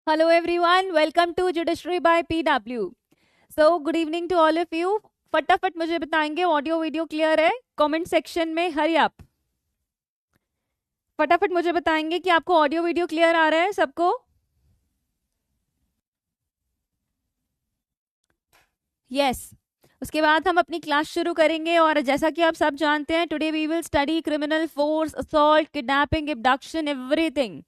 Hello everyone, welcome to Judiciary by PW. So good evening to all of you. फटाफट मुझे बताएंगे audio video clear है comment section में. हरी आप फटाफट मुझे बताएंगे कि आपको ऑडियो वीडियो क्लियर आ रहा है सबको. यस. उसके बाद हम अपनी क्लास शुरू करेंगे और जैसा कि आप सब जानते हैं today we will study criminal force, assault, kidnapping, abduction, everything.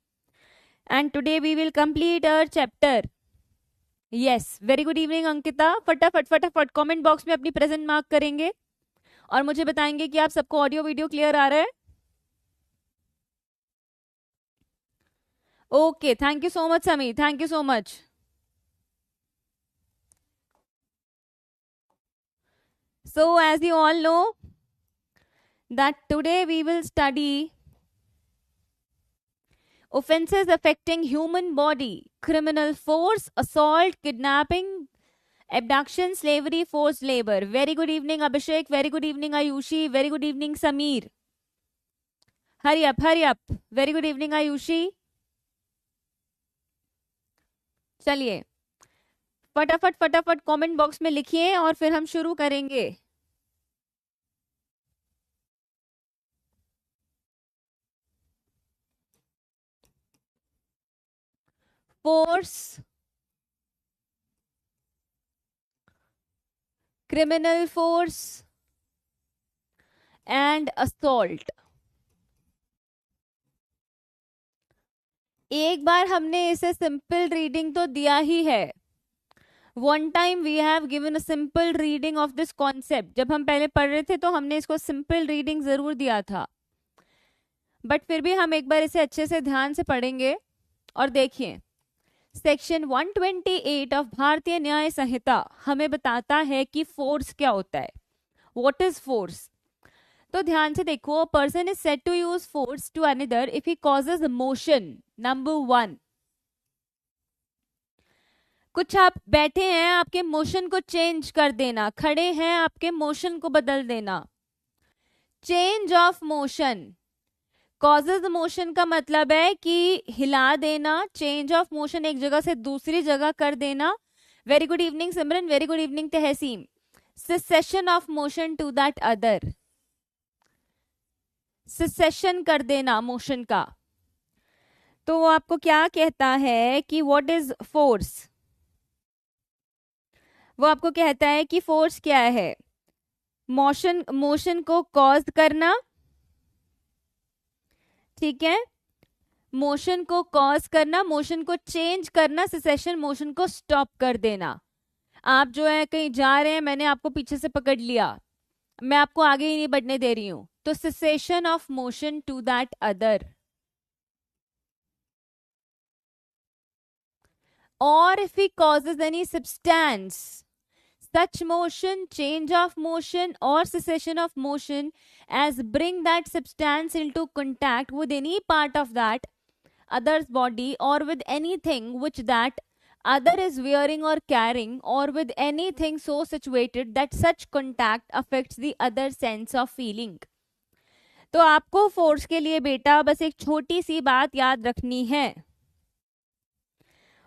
And today we will complete our chapter. Yes, very good evening Ankita. फटाफट फटाफट कमेंट बॉक्स में अपनी प्रेजेंट मार्क करेंगे और मुझे बताएंगे कि आप सबको ऑडियो वीडियो क्लियर आ रहा है. Okay, thank you so much Sami, thank you so much. So as you all know that today we will study offenses affecting human body, criminal force, assault, kidnapping, abduction, slavery, forced labor. Very good evening Abhishek, very good evening Ayushi, very good evening Sameer. Hurry up, hurry up. Very good evening Ayushi. चलिए फटाफट फटाफट comment box में लिखिए और फिर हम शुरू करेंगे. Force, criminal force and assault. एक बार हमने इसे सिंपल रीडिंग तो दिया ही है. One time we have given a simple reading of this concept. जब हम पहले पढ़ रहे थे तो हमने इसको सिंपल रीडिंग जरूर दिया था, बट फिर भी हम एक बार इसे अच्छे से ध्यान से पढ़ेंगे. और देखिए, सेक्शन 128 ऑफ भारतीय न्याय संहिता हमें बताता है कि फोर्स क्या होता है. What is force? तो ध्यान से देखो, person is said to use force to another if he causes motion. Number 1, कुछ आप बैठे हैं, आपके मोशन को चेंज कर देना. खड़े हैं, आपके मोशन को बदल देना. Change of motion. Causes motion का मतलब है कि हिला देना. चेंज ऑफ मोशन, एक जगह से दूसरी जगह कर देना. Very good evening Simran, very good evening Tahseem. Cessation of motion to that other. Cessation कर देना मोशन का. तो वो आपको क्या कहता है कि व्हाट इज फोर्स? वो आपको कहता है कि फोर्स क्या है? मोशन को कॉज करना. ठीक है, मोशन को कॉज करना, मोशन को चेंज करना, सिसेशन मोशन को स्टॉप कर देना. आप जो है कहीं जा रहे हैं, मैंने आपको पीछे से पकड़ लिया, मैं आपको आगे ही नहीं बढ़ने दे रही हूं, तो cessation of motion to that other. Or if he causes any substance, such motion, change of motion or cessation of motion as bring that substance into contact with any part of that other's body or with anything which that other is wearing or carrying or with anything so situated that such contact affects the other sense of feeling. तो आपको force के लिए बेटा बस एक छोटी सी बात याद रखनी है.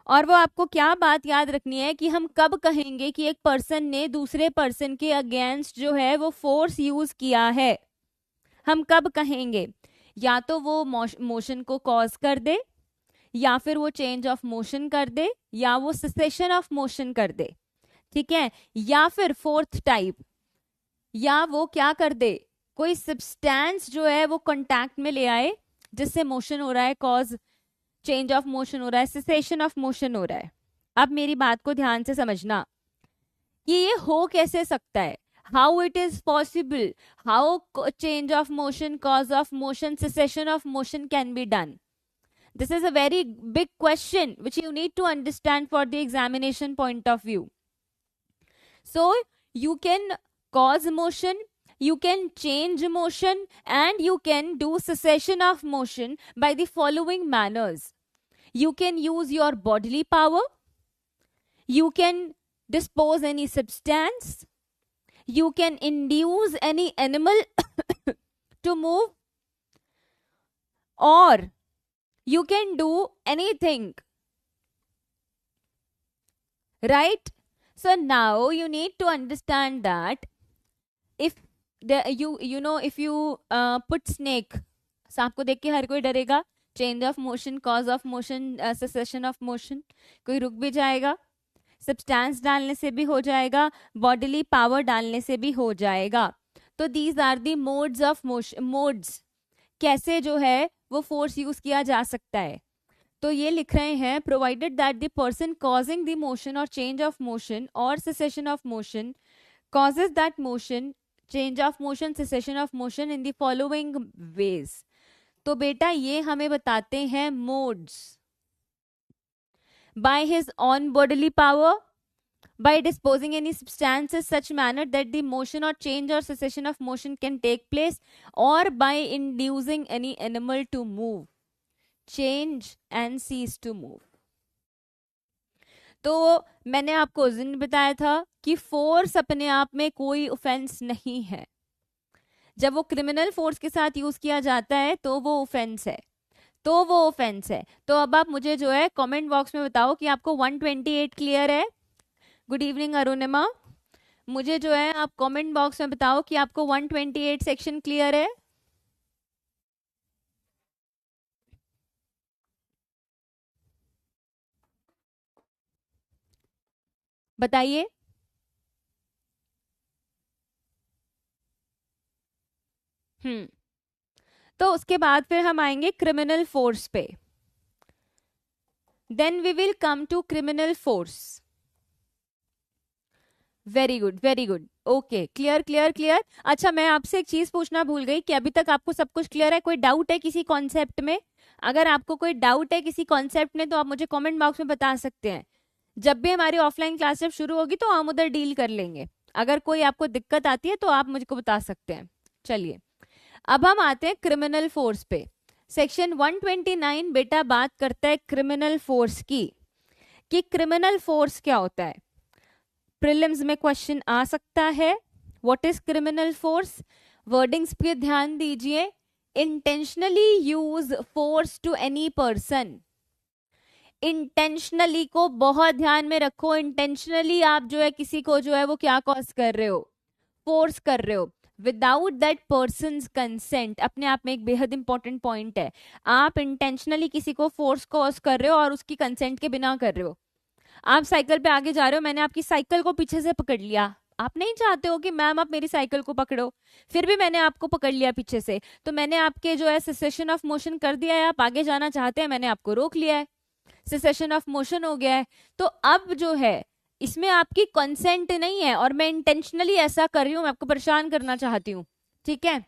और वो आपको क्या बात याद रखनी है कि हम कब कहेंगे कि एक पर्सन ने दूसरे पर्सन के अगेंस्ट जो है वो फोर्स यूज किया है. हम कब कहेंगे? या तो वो मोशन को कॉज कर दे, या फिर वो चेंज ऑफ मोशन कर दे, या वो सिसेशन ऑफ मोशन कर दे. ठीक है, या फिर फोर्थ टाइप, या वो क्या कर दे, कोई सब्सटेंस जो है वो कांटेक्ट में ले आए जिससे मोशन हो रहा है, कॉज चेंज ऑफ मोशन हो रहा है, सिसेशन ऑफ मोशन हो रहा है. अब मेरी बात को ध्यान से समझना कि ये हो कैसे सकता है. How it is possible, how change of motion, cause of motion, cessation of motion can be done. This is a very big question which you need to understand for the examination point of view. So you can cause motion, you can change motion, and you can do cessation of motion by the following manners. You can use your bodily power, you can dispose any substance, you can induce any animal to move, or you can do anything right? So now you need to understand that if if you put snake, सांप को देख के हर कोई डरेगा, change of motion, cause of motion, cessation of motion, कोई रुक भी जाएगा, सब्सटेंस डालने से भी हो जाएगा, बॉडीली पावर डालने से भी हो जाएगा. तो these are the modes of motion, modes कैसे जो है वो फोर्स यूज किया जा सकता है. तो ये लिख रहे हैं, provided that the person causing the motion और चेंज ऑफ मोशन और cessation of motion causes that motion, change of motion, cessation of motion in the following ways. तो बेटा ये हमें बताते हैं modes. By his own bodily power, by disposing any substances such manner that the motion or change or cessation of motion can take place, or by inducing any animal to move, change and cease to move. तो मैंने आपको उस दिन बताया था कि force अपने आप में कोई ऑफेंस नहीं है. जब वो क्रिमिनल फोर्स के साथ यूज किया जाता है तो वो ऑफेंस है, तो वो ऑफेंस है. तो अब आप मुझे जो है कमेंट बॉक्स में बताओ कि आपको 128 क्लियर है. गुड इवनिंग अरुणिमा, मुझे जो है आप कमेंट बॉक्स में बताओ कि आपको 128 सेक्शन क्लियर है. बताइए. तो उसके बाद फिर हम आएंगे क्रिमिनल फोर्स पे. Then we will come to criminal force. Very good, very good. Okay, clear clear clear. अच्छा, मैं आपसे एक चीज पूछना भूल गई कि अभी तक आपको सब कुछ क्लियर है? कोई डाउट है किसी कॉन्सेप्ट में? अगर आपको कोई डाउट है किसी कॉन्सेप्ट में तो आप मुझे कमेंट बॉक्स में बता सकते हैं. जब भी हमारी ऑफलाइन क्लास जब शुरू होगी तो हम उधर डील कर लेंगे. अगर कोई आपको दिक्कत आती है तो आप मुझको बता सकते हैं. चलिए, अब हम आते हैं क्रिमिनल फोर्स पे. सेक्शन 129 बेटा बात करता है क्रिमिनल फोर्स की, कि क्रिमिनल फोर्स क्या होता है. प्रीलिम्स में क्वेश्चन आ सकता है. What is criminal force? Wordings पे ध्यान दीजिए. Intentionally use force to any person. Intentionally को बहुत ध्यान में रखो. इंटेंशनली आप जो है किसी को जो है वो क्या कॉज कर रहे हो? फोर्स कर रहे हो विदाउट दैट पर्सन्स कंसेंट. अपने आप में एक बेहद इंपॉर्टेंट पॉइंट है. आप इंटेंशनली किसी को फोर्स कॉज कर रहे हो और उसकी कंसेंट के बिना कर रहे हो. आप साइकिल पे आगे जा रहे हो, मैंने आपकी साइकिल को पीछे से पकड़ लिया. आप नहीं चाहते हो कि मैम आप मेरी साइकिल को पकड़ो, फिर भी मैंने आपको पकड़ लिया पीछे से, तो मैंने आपके जो है सेसेशन ऑफ मोशन कर दिया है. आप आगे जाना चाहते हैं, मैंने आपको रोक लिया है, सेसेशन ऑफ मोशन हो गया है. तो अब जो है इसमें आपकी कंसेंट नहीं है और मैं इंटेंशनली ऐसा कर रही हूं, मैं आपको परेशान करना चाहती हूं. ठीक है.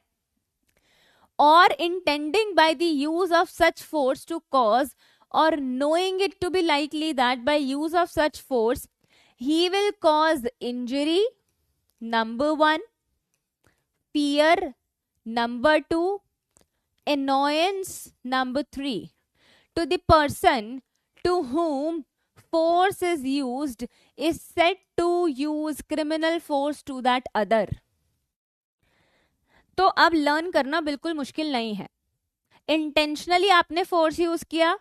और intending by the use of such force to cause और knowing it to be likely that by use of such force he will cause injury, number 1, fear, number 2, annoyance, number 3, to the person to whom force is used is said to use criminal force to that other. तो अब learn करना बिल्कुल मुश्किल नहीं है. Intentionally आपने force use किया,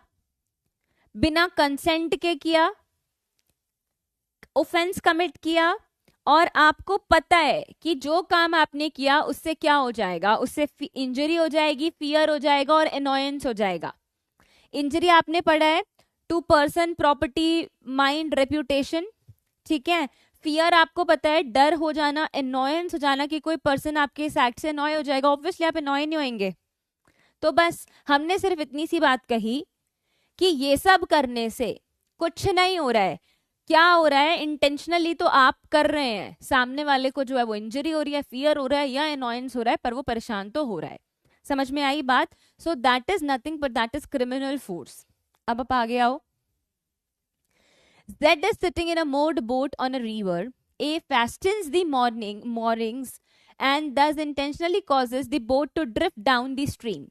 बिना कंसेंट के किया, ऑफेंस कमिट किया, और आपको पता है कि जो काम आपने किया उससे क्या हो जाएगा, उससे इंजरी हो जाएगी, फियर हो जाएगा और एनॉयंस हो जाएगा. इंजरी आपने पढ़ा है, to person, property, mind, reputation. ठीक है. फियर आपको पता है, डर हो जाना, एनॉयंस हो जाना कि कोई पर्सन आपके इस एक्ट से एनॉय हो जाएगा. ऑब्वियसली आप एनॉय नहीं होंगे. तो बस हमने सिर्फ इतनी सी बात कही कि ये सब करने से कुछ नहीं हो रहा है. क्या हो रहा है? इंटेंशनली तो आप कर रहे हैं, सामने वाले को जो है वो इंजरी हो रही है, फियर हो रहा है या एनॉयंस हो रहा है, पर वो परेशान तो हो रहा है. समझ में आई बात? So that is nothing but that is criminal force. अब आप आगे आओ. Z is sitting in a moored boat on a river. A fastens the moorings and thus intentionally causes the boat to drift down the stream.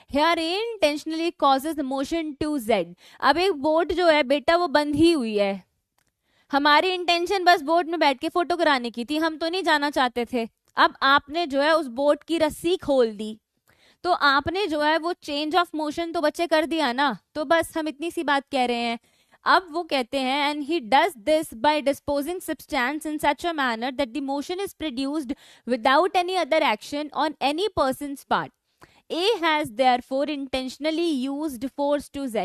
Here A intentionally causes the motion to Z. अब एक boat जो है बेटा वो बंद ही हुई है. हमारी इंटेंशन बस बोट में बैठ के फोटो कराने की थी, हम तो नहीं जाना चाहते थे. अब आपने जो है उस बोट की रस्सी खोल दी, तो आपने जो है वो चेंज ऑफ मोशन तो बच्चे कर दिया ना. तो बस हम इतनी सी बात कह रहे हैं. अब वो कहते हैं and he does this by disposing substance in such a manner that the motion is produced without any other action on any person's part. A has therefore intentionally used force to Z,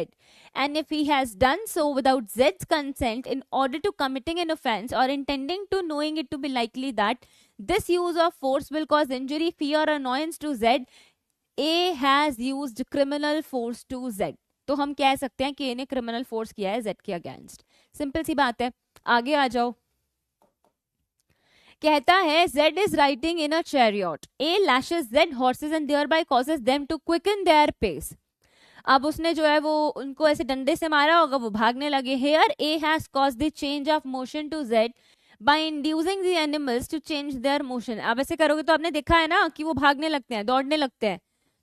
and if he has done so without Z's consent in order to committing an offense or intending to knowing it to be likely that this use of force will cause injury, fear or annoyance to Z, A has used criminal force to Z. तो हम कह सकते हैं कि A ने criminal force किया है Z के अगेंस्ट. सिंपल सी बात है. आगे आ जाओ. कहता है Z is riding in a chariot. A lashes Z horses and thereby causes them to quicken their pace. अब उसने जो है वो उनको ऐसे डंडे से मारा होगा, वो भागने लगे. Here A has caused the change of motion to Z by inducing the animals to change their motion. अब ऐसे करोगे तो आपने देखा है ना कि वो भागने लगते हैं, दौड़ने लगते हैं.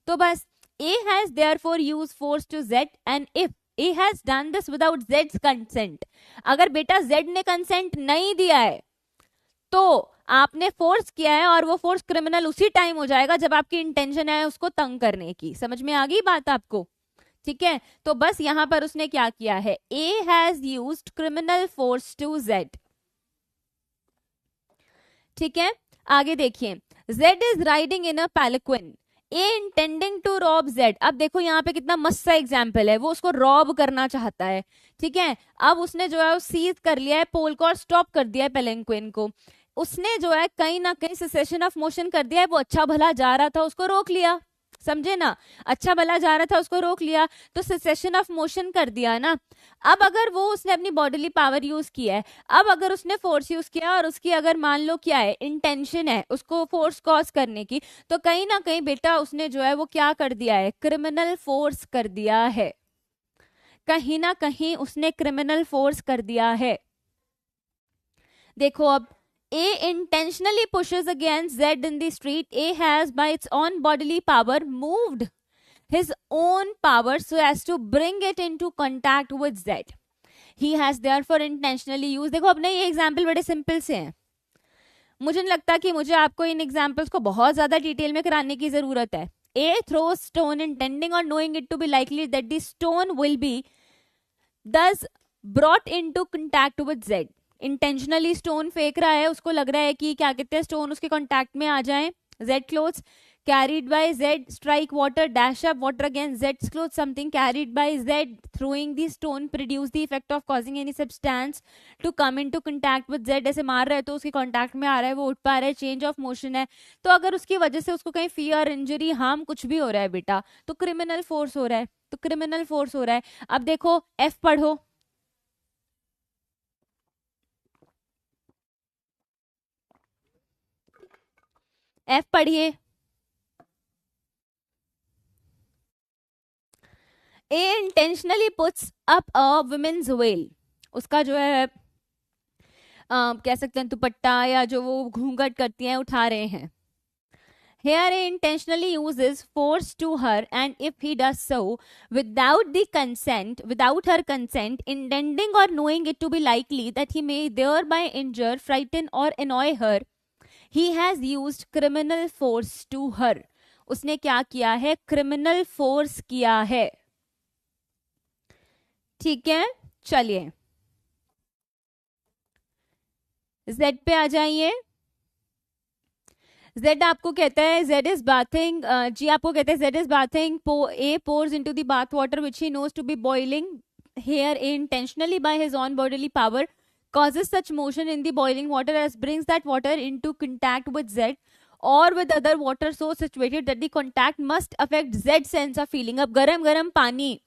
तो बस A has therefore used force to Z and if A has done this without Z's consent. अगर बेटा Z ने कंसेंट नहीं दिया है तो आपने फोर्स किया है और वो फोर्स क्रिमिनल उसी टाइम हो जाएगा जब आपकी इंटेंशन है उसको तंग करने की. समझ में आ गई बात आपको? ठीक है. तो बस यहां पर उसने क्या किया है, A has used criminal force to Z. ठीक है. आगे देखिए. Z is riding in a palanquin. A intending to rob Z. अब देखो यहाँ पे कितना मस्त सा एग्जाम्पल है. वो उसको रॉब करना चाहता है. ठीक है. अब उसने जो है सीज कर लिया है पोल को और स्टॉप कर दिया है पैलिक्विन को. उसने जो है कहीं ना कहीं सेसेशन ऑफ मोशन कर दिया है. वो अच्छा भला जा रहा था, उसको रोक लिया. समझे ना? अच्छा भला जा रहा था, उसको रोक लिया, तो सेसेशन ऑफ मोशन कर दिया ना. अब अगर वो उसने अपनी बॉडीली पावर यूज किया है, अब अगर उसने फोर्स यूज किया और उसकी अगर मान लो क्या है इंटेंशन है उसको फोर्स कॉज करने की, तो कहीं ना कहीं बेटा उसने जो है वो क्या कर दिया है, क्रिमिनल फोर्स कर दिया है. कहीं ना कहीं उसने क्रिमिनल फोर्स कर दिया है. देखो अब A intentionally pushes against Z in the street. A has by its own bodily power moved his own power so as to bring it into contact with Z. He has therefore intentionally used. देखो अपने ये example बड़े simple से हैं. मुझे नहीं लगता कि मुझे आपको इन एग्जाम्पल्स को बहुत ज्यादा डिटेल में कराने की जरूरत है. A throws stone intending or knowing it to be likely that the stone will be thus brought into contact with Z. Intentionally stone फेंक रहा है, उसको लग रहा है कि क्या कहते हैं स्टोन उसके कांटेक्ट में आ जाए. Z clothes carried by Z strike water dash up water against Z's clothes. Something carried by Z throwing the stone produce the effect of causing any substance to come into contact with Z. ऐसे मार रहा है तो उसके contact में आ रहा है, वो उठ पा रहा है, चेंज ऑफ मोशन है. तो अगर उसकी वजह से उसको कहीं फियर इंजरी हार्म कुछ भी हो रहा है बेटा, तो क्रिमिनल फोर्स हो रहा है. तो क्रिमिनल फोर्स हो रहा है. अब देखो F पढ़ो. F पढ़िए. A intentionally puts up a women's veil. उसका जो है कह सकते हैं दुपट्टा या जो वो घूंघट करती हैं उठा रहे हैं. Here A intentionally uses force to her and if he does so without her consent, intending or knowing it to be likely that he may thereby injure, frighten or annoy her, he has used criminal force to her. उसने क्या किया है, criminal force किया है. ठीक है. चलिए Z पे आ जाइए. Z आपको कहता है Z is bathing, जी आपको कहता है Z is bathing, A pours into the bath water which he knows to be boiling. Here A intentionally by his own bodily power causes such motion in the boiling water as brings that water into contact with Z or with other water so situated that the contact must affect Z sense of feeling. अब गरम गरम पानी,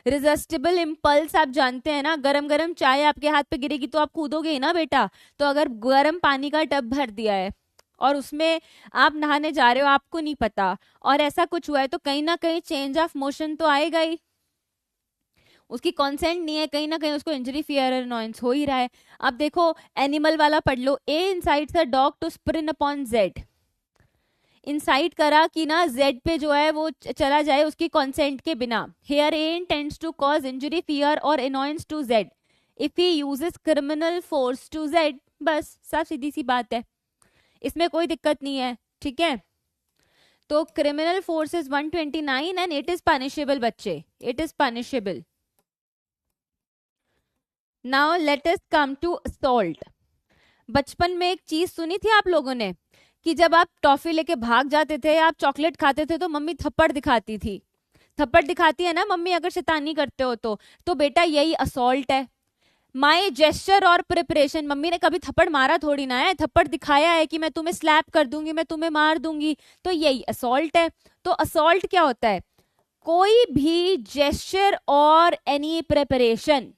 रिजस्टिबल impulse आप जानते हैं ना, गरम गरम चाय आपके हाथ पे गिरेगी तो आप कूदोगे ही ना बेटा. तो अगर गरम पानी का टब भर दिया है और उसमें आप नहाने जा रहे हो, आपको नहीं पता, और ऐसा कुछ हुआ है, तो कहीं ना कहीं चेंज ऑफ मोशन तो आएगा ही. उसकी कॉन्सेंट नहीं है, कहीं ना कहीं उसको इंजरी फियर अनॉयंस हो ही रहा है. अब देखो एनिमल वाला पढ़ लो. A incites a dog to spring upon Z. Insight करा कि ना Z पे जो है वो चला जाए उसकी कंसेंट के बिना. Here A intends to cause injury, fear or annoyance to Z if he uses criminal force to Z. बस साफ सीधी सी बात है, इसमें कोई दिक्कत नहीं है. ठीक है. तो criminal force is 129 and it is punishable बच्चे, it is punishable. Now let us come to assault. बचपन में एक चीज सुनी थी आप लोगों ने कि जब आप टॉफी लेके भाग जाते थे, आप चॉकलेट खाते थे तो मम्मी थप्पड़ दिखाती थी। थप्पड़ दिखाती है ना मम्मी अगर शैतानी करते हो तो बेटा यही असॉल्ट है। माई जेस्चर और प्रिपरेशन, मम्मी ने कभी थप्पड़ मारा थोड़ी ना है, थप्पड़ दिखाया है कि मैं तुम्हें स्लैप कर दूंगी, मैं तुम्हें मार दूंगी, तो यही असॉल्ट है। तो असॉल्ट क्या होता है? कोई भी जेस्चर और एनी प्रिपरेशन,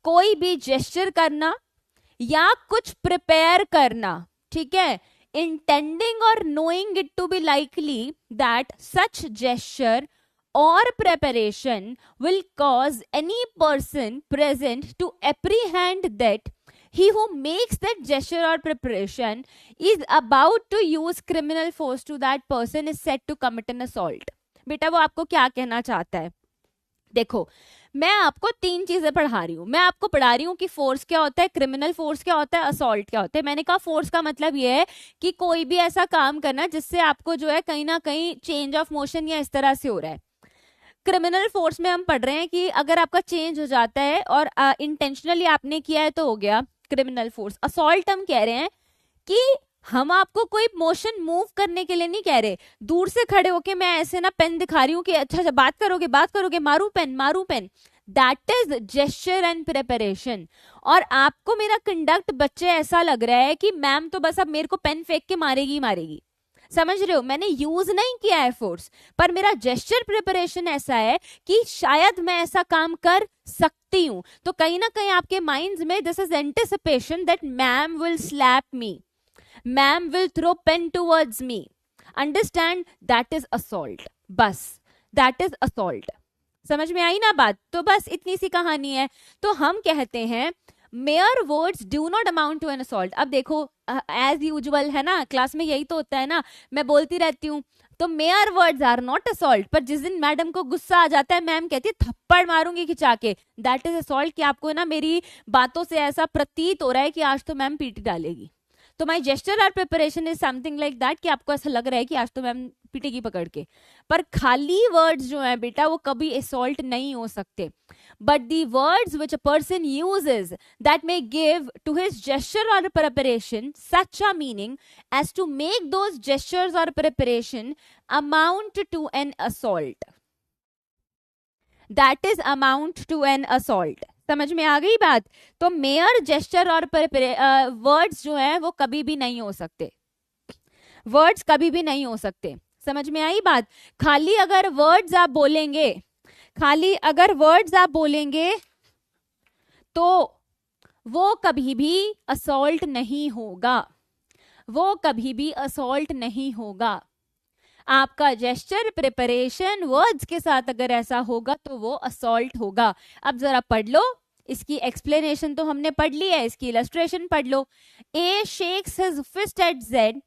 कोई भी जेस्चर करना या कुछ प्रिपेयर करना, ठीक है, इंटेंडिंग और knowing it to be likely that such gesture or preparation will cause any person present to apprehend that he who makes that gesture or preparation is about to use criminal force to that person is said to commit an assault। बेटा वो आपको क्या कहना चाहता है? देखो, मैं आपको तीन चीजें पढ़ा रही हूँ। मैं आपको पढ़ा रही हूँ कि फोर्स क्या होता है, क्रिमिनल फोर्स क्या होता है, असॉल्ट क्या होता है। मैंने कहा फोर्स का मतलब ये है कि कोई भी ऐसा काम करना जिससे आपको जो है कहीं ना कहीं चेंज ऑफ मोशन या इस तरह से हो रहा है। क्रिमिनल फोर्स में हम पढ़ रहे हैं कि अगर आपका चेंज हो जाता है और इंटेंशनली आपने किया है तो हो गया क्रिमिनल फोर्स। असॉल्ट हम कह रहे हैं कि हम आपको कोई मोशन मूव करने के लिए नहीं कह रहे। दूर से खड़े होके मैं ऐसे ना पेन दिखा रही हूँ कि अच्छा बात करोगे, मारू pen, that is gesture and preparation. और आपको मेरा कंडक्ट बच्चे ऐसा लग रहा है कि मैम तो बस अब मेरे को पेन फेंक के मारेगी। समझ रहे हो? मैंने यूज नहीं किया है फोर्स, पर मेरा जेस्चर प्रिपरेशन ऐसा है कि शायद मैं ऐसा काम कर सकती हूं। तो कहीं ना कहीं आपके माइंड्स में this is anticipation that ma'am will slap me, ma'am will throw pen towards me. Understand? That is assault. बस दैट इज असॉल्ट। समझ में आई ना बात? तो बस इतनी सी कहानी है। तो हम कहते हैं mere words do not amount to an assault. अब देखो एज यूजुअल है ना, क्लास में यही तो होता है ना, मैं बोलती रहती हूँ तो mere words are not assault. पर जिस दिन मैडम को गुस्सा आ जाता है, मैम कहती है थप्पड़ मारूंगी खिंचा के, दैट इज असॉल्ट। कि आपको ना मेरी बातों से ऐसा प्रतीत हो रहा है कि आज तो मैम पीटी डालेगी। तो माई gesture or preparation is something like that कि आपको ऐसा लग रहा है कि आज तो मैम पिटेगी पकड़ के। पर खाली वर्ड्स जो है बेटा वो कभी असॉल्ट नहीं हो सकते। But the words which a person uses that may give to his gesture or preparation such a meaning as to make those gestures or preparation amount to an assault, that is amount to an assault. समझ में आ गई बात? तो mayor gesture और words जो है वो कभी भी नहीं हो सकते, वर्ड्स कभी भी नहीं हो सकते। समझ में आई बात? खाली अगर वर्ड्स आप बोलेंगे, खाली अगर वर्ड्स आप बोलेंगे तो वो कभी भी असॉल्ट नहीं होगा, वो कभी भी असॉल्ट नहीं होगा। आपका जेस्चर प्रिपरेशन वर्ड्स के साथ अगर ऐसा होगा तो वो असॉल्ट होगा। अब जरा पढ़ लो, इसकी एक्सप्लेनेशन तो हमने पढ़ ली है, इसकी इलस्ट्रेशन पढ़ लो। A shakes his fist at Z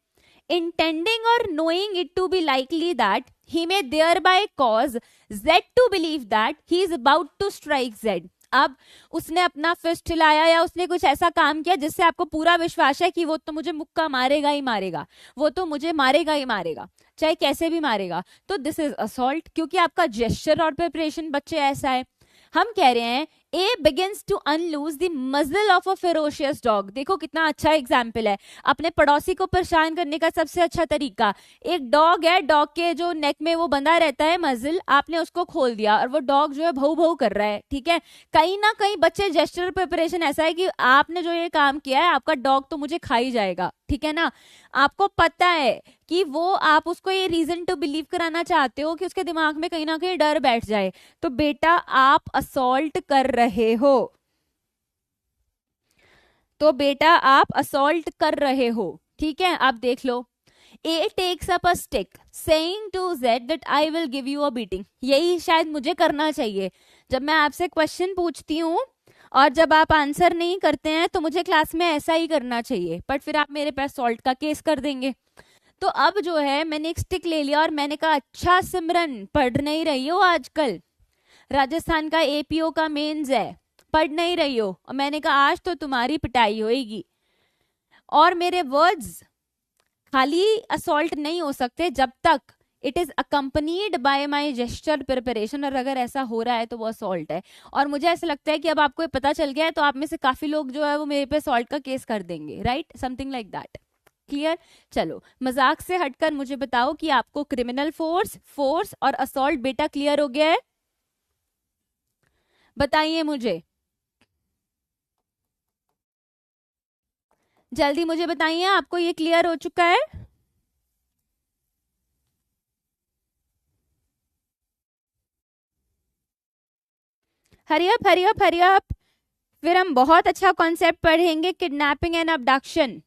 intending or knowing it to be likely that he may thereby cause Z to believe that he is about to strike Z। अब उसने अपना फिस्ट हिलाया या उसने कुछ ऐसा काम किया जिससे आपको पूरा विश्वास है कि वो तो मुझे मुक्का मारेगा ही मारेगा, वो तो मुझे मारेगा ही मारेगा, चाहे कैसे भी मारेगा। तो दिस इज असॉल्ट, क्योंकि आपका जेस्चर और प्रिपरेशन बच्चे ऐसा है। हम कह रहे हैं A begins to unloose the muzzle of a ferocious dog। देखो कितना अच्छा एग्जाम्पल है। अपने पड़ोसी को परेशान करने का सबसे अच्छा तरीका, एक डॉग है, डॉग के जो नेक में वो बंधा रहता है मजल, आपने उसको खोल दिया और वो डॉग जो है भौ भौ कर रहा है, ठीक है। कहीं ना कहीं बच्चे जेस्चर प्रिपरेशन ऐसा है कि आपने जो ये काम किया है, आपका डॉग तो मुझे खा ही जाएगा, ठीक है ना। आपको पता है कि वो आप उसको ये रीजन टू बिलीव कराना चाहते हो कि उसके दिमाग में कहीं ना कहीं डर बैठ जाए। तो बेटा आप असॉल्ट कर रहे हो, तो बेटा आप असॉल्ट कर रहे हो, ठीक है। आप देख लो, A takes up a stick saying to Z that I will give you a beating. यही शायद मुझे करना चाहिए जब मैं आपसे क्वेश्चन पूछती हूँ और जब आप आंसर नहीं करते हैं तो मुझे क्लास में ऐसा ही करना चाहिए, बट फिर आप मेरे पे असॉल्ट का केस कर देंगे। तो अब जो है मैंने एक स्टिक ले लिया और मैंने कहा अच्छा सिमरन पढ़ नहीं रही हो, आजकल राजस्थान का एपीओ का मेंस है, पढ़ नहीं रही हो, और मैंने कहा आज तो तुम्हारी पिटाई होगी। और मेरे वर्ड्स खाली असॉल्ट नहीं हो सकते जब तक it is accompanied by my gesture preparation, और अगर ऐसा हो रहा है तो वो असॉल्ट है। और मुझे ऐसा लगता है कि अब आपको ये पता चल गया है, तो आप में से काफी लोग जो है वो मेरे पे असॉल्ट का केस कर देंगे, right, something like that. Clear? चलो मजाक से हटकर मुझे बताओ कि आपको क्रिमिनल फोर्स, फोर्स और असॉल्ट बेटा क्लियर हो गया है? बताइए मुझे, जल्दी मुझे बताइए, आपको ये क्लियर हो चुका है? Hurry up hurry up hurry up. फिर हम बहुत अच्छा कॉन्सेप्ट पढ़ेंगे, किडनैपिंग एंड अबडक्शन।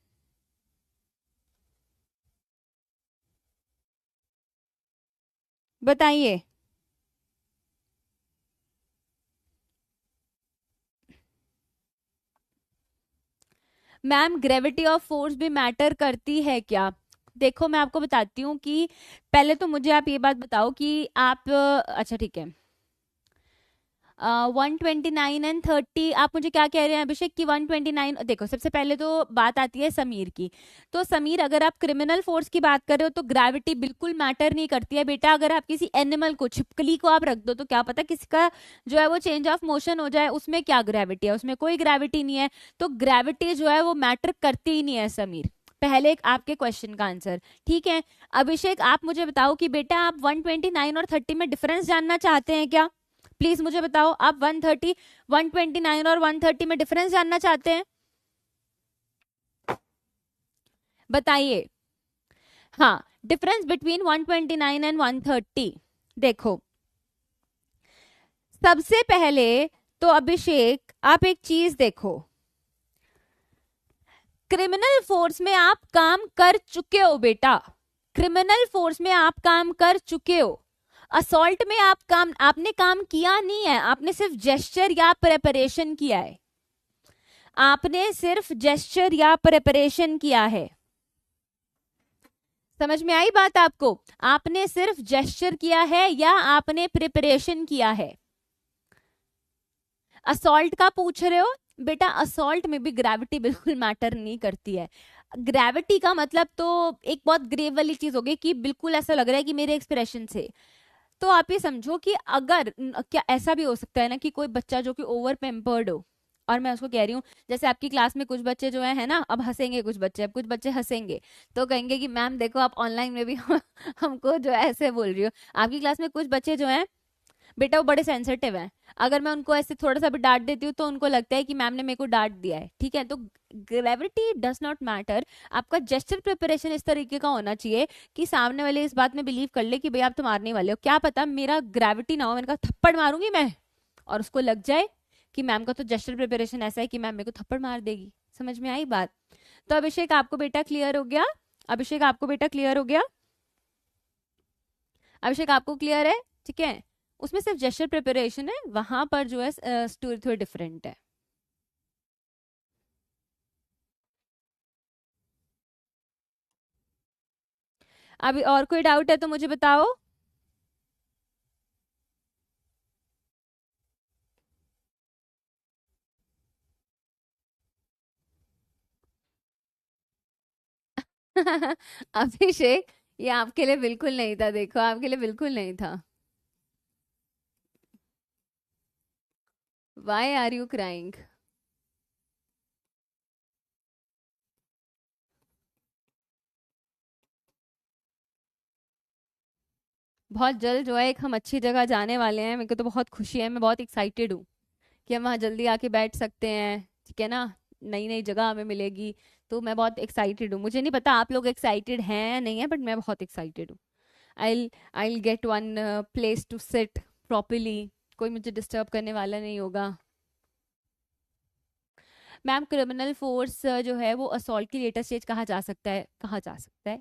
बताइए। मैम ग्रेविटी ऑफ फोर्स भी मैटर करती है क्या? देखो मैं आपको बताती हूँ कि पहले तो मुझे आप ये बात बताओ कि आप अच्छा ठीक है, 129 एंड 30, आप मुझे क्या कह रहे हैं अभिषेक कि 129? देखो सबसे पहले तो बात आती है समीर की। तो समीर अगर आप क्रिमिनल फोर्स की बात कर रहे हो तो ग्रेविटी बिल्कुल मैटर नहीं करती है बेटा। अगर आप किसी एनिमल को, छिपकली को आप रख दो तो क्या पता किसी का जो है वो चेंज ऑफ मोशन हो जाए, उसमें क्या ग्रेविटी है? उसमें कोई ग्रेविटी नहीं है। तो ग्रेविटी जो है वो मैटर करती ही नहीं है समीर। पहले एक आपके क्वेश्चन का आंसर। ठीक है अभिषेक, आप मुझे बताओ कि बेटा आप 129 और 30 में डिफरेंस जानना चाहते हैं क्या? प्लीज मुझे बताओ, आप 130, 129 और 130 में डिफरेंस जानना चाहते हैं? बताइए। हाँ, डिफरेंस बिटवीन 129 एंड 130। देखो सबसे पहले तो अभिषेक आप एक चीज देखो, क्रिमिनल फोर्स में आप काम कर चुके हो बेटा, क्रिमिनल फोर्स में आप काम कर चुके हो। असॉल्ट में आपने काम किया नहीं है, आपने सिर्फ जेस्चर या प्रेपरेशन किया है। आपने सिर्फ जेस्चर या प्रिपरेशन किया है। समझ में आई बात आपको? आपने सिर्फ जेस्चर किया है या आपने प्रिपरेशन किया है। असॉल्ट का पूछ रहे हो बेटा, असॉल्ट में भी ग्रेविटी बिल्कुल मैटर नहीं करती है। ग्रेविटी का मतलब तो एक बहुत ग्रेव वाली चीज हो गई कि बिल्कुल ऐसा लग रहा है कि मेरे एक्सप्रेशन से। तो आप ये समझो कि अगर क्या ऐसा भी हो सकता है ना कि कोई बच्चा जो कि ओवर पेम्पर्ड हो, और मैं उसको कह रही हूँ जैसे आपकी क्लास में कुछ बच्चे जो है ना, अब हंसेंगे कुछ बच्चे, अब कुछ बच्चे हंसेंगे तो कहेंगे कि मैम देखो आप ऑनलाइन में भी हमको जो है ऐसे बोल रही हो। आपकी क्लास में कुछ बच्चे जो हैं बेटा वो बड़े सेंसिटिव हैं, अगर मैं उनको ऐसे थोड़ा सा भी डांट देती हूँ तो उनको लगता है कि मैम ने मेरे को डांट दिया है। ठीक है, तो ग्रेविटी डज नॉट मैटर। आपका जेस्चर प्रिपरेशन इस तरीके का होना चाहिए कि सामने वाले इस बात में बिलीव कर ले कि भाई आप तो मारने वाले हो, क्या पता मेरा ग्रेविटी ना हो, मैंने कहा थप्पड़ मारूंगी मैं और उसको लग जाए कि मैम का तो जेस्चर प्रिपरेशन ऐसा है कि मैम मेरे को थप्पड़ मार देगी। समझ में आई बात? तो अभिषेक आपको बेटा क्लियर हो गया? अभिषेक आपको बेटा क्लियर हो गया? अभिषेक आपको क्लियर है? ठीक है, उसमें सिर्फ जेस्चर प्रिपरेशन है, वहां पर जो है स्टोरी थोड़ी डिफरेंट है। अभी और कोई डाउट है तो मुझे बताओ। अभिषेक ये आपके लिए बिल्कुल नहीं था, देखो आपके लिए बिल्कुल नहीं था। Why are you crying? बहुत जल्द जो है एक हम अच्छी जगह जाने वाले हैं, मेरे को तो बहुत खुशी है, मैं बहुत एक्साइटेड हूँ कि हम वहाँ जल्दी आके बैठ सकते हैं। ठीक है ना, नई नई जगह हमें मिलेगी। तो मैं बहुत एक्साइटेड हूँ, मुझे नहीं पता आप लोग एक्साइटेड हैं या नहीं है, बट मैं बहुत एक्साइटेड हूँ। I get one place to sit properly, कोई मुझे डिस्टर्ब करने वाला नहीं होगा। मैम क्रिमिनल फोर्स जो है वो असॉल्ट की लेटर स्टेज कहा जा सकता है, कहा जा सकता है,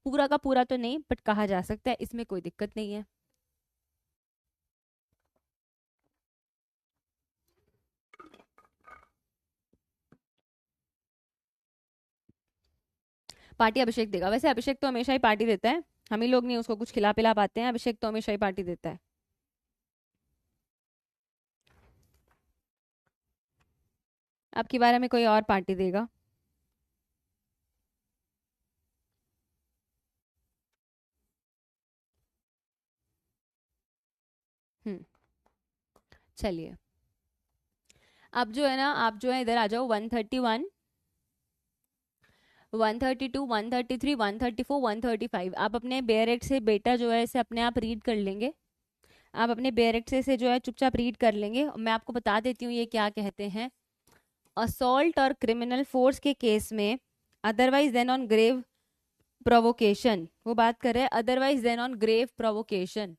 पूरा का पूरा तो नहीं बट कहा जा सकता है, इसमें कोई दिक्कत नहीं है। पार्टी अभिषेक देगा, वैसे अभिषेक तो हमेशा ही पार्टी देता है, हम ही लोग नहीं उसको कुछ खिला पिला पाते हैं, अभिषेक तो हमेशा ही पार्टी देता है। अब की बार हमें कोई और पार्टी देगा। चलिए, अब जो है ना, आप जो है इधर आ जाओ। 131, 132, 133, 134, 135। आप अपने बेयरक्ट से बेटा जो है इसे अपने आप रीड कर लेंगे। आप अपने बेयरक्ट से इसे जो है चुपचाप रीड कर लेंगे। मैं आपको बता देती हूँ ये क्या कहते हैं। असॉल्ट और क्रिमिनल फोर्स के केस में otherwise than on grave provocation, वो बात कर रहे हैं otherwise than on grave provocation.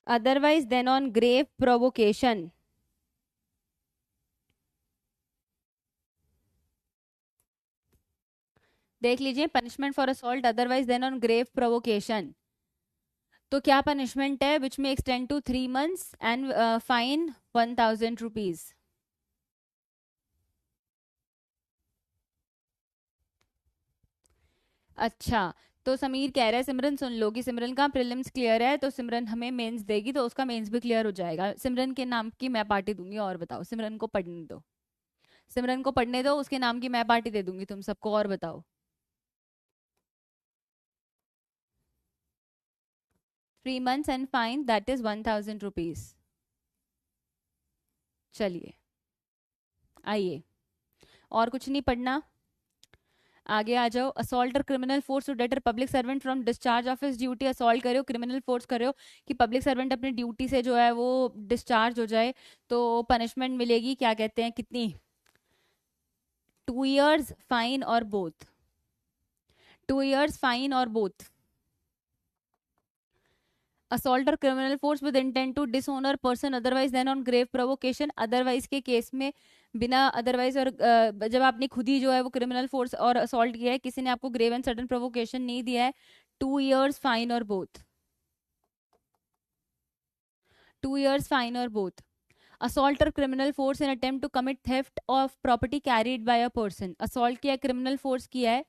Otherwise than on grave provocation. देख लीजिए, punishment for assault otherwise than on grave provocation. तो क्या पनिशमेंट है? Which may extend to 3 months and fine 1,000 rupees. अच्छा, तो समीर कह रहा है सिमरन सुन लो कि सिमरन का प्रीलिम्स क्लियर है, तो सिमरन हमें मेंस देगी, तो उसका मेंस भी क्लियर हो जाएगा। सिमरन के नाम की मैं पार्टी दूंगी। और बताओ, सिमरन को पढ़ने दो, सिमरन को पढ़ने दो, उसके नाम की मैं पार्टी दे दूंगी तुम सबको। और बताओ। 3 months and fine that is 1,000 rupees. चलिए, आइए, और कुछ नहीं पढ़ना, आगे आ जाओ। असॉल्ट और criminal force to deter public servant from discharge of his duty. Assault करो, क्रिमिनल फोर्स करो कि पब्लिक सर्वेंट अपनी ड्यूटी से जो है वो डिस्चार्ज हो जाए, तो पनिशमेंट मिलेगी, क्या कहते हैं, कितनी? 2 years फाइन और बोथ। 2 years फाइन और बोथ। असॉल्ट और criminal force with intent to dishonour person otherwise than on grave provocation. Otherwise के केस में बिना अदरवाइज और जब आपने खुद ही जो है वो क्रिमिनल फोर्स और असॉल्ट किया है, किसी ने आपको ग्रेव एंड सडन प्रोवोकेशन नहीं दिया है, 2 years फाइन और बोथ। 2 years फाइन और बोथ। असॉल्ट और criminal force in attempt to commit theft of property carried by a person. Assault किया, क्रिमिनल फोर्स किया है,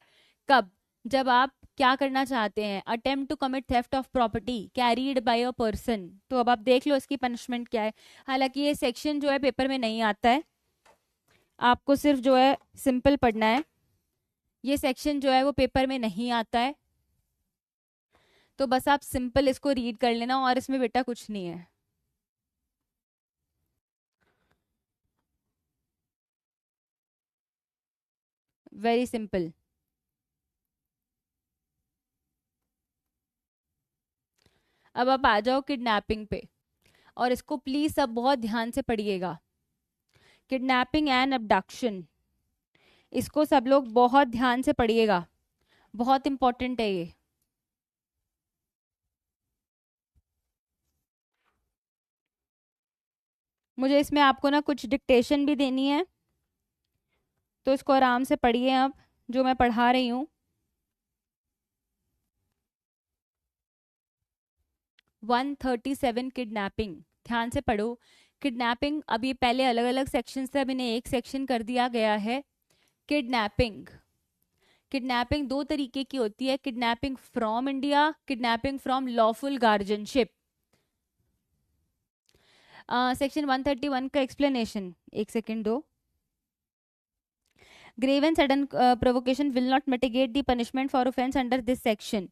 कब? जब आप क्या करना चाहते हैं, attempt to commit theft of property carried by a person. तो अब आप देख लो इसकी पनिशमेंट क्या है। हालांकि ये सेक्शन जो है पेपर में नहीं आता है, आपको सिर्फ जो है सिंपल पढ़ना है। ये सेक्शन जो है वो पेपर में नहीं आता है, तो बस आप सिंपल इसको रीड कर लेना, और इसमें बेटा कुछ नहीं है। Very simple. अब आप आ जाओ किडनैपिंग पे, और इसको प्लीज सब बहुत ध्यान से पढ़िएगा। किडनैपिंग एंड अबडक्शन, इसको सब लोग बहुत ध्यान से पढ़िएगा, बहुत इंपॉर्टेंट है ये। मुझे इसमें आपको ना कुछ डिक्टेशन भी देनी है, तो इसको आराम से पढ़िए अब, जो मैं पढ़ा रही हूँ। 137 किडनैपिंग, ध्यान से पढ़ो। किडनैपिंग, अब ये पहले अलग अलग सेक्शन थे, अब इन्हें एक सेक्शन कर दिया गया है। किडनैपिंग, किडनैपिंग दो तरीके की होती है, kidnapping from India, kidnapping from lawful guardianship. Section 131 का एक्सप्लेनेशन, एक सेकेंड दो। Grave and sudden provocation will not mitigate the punishment for offense under this section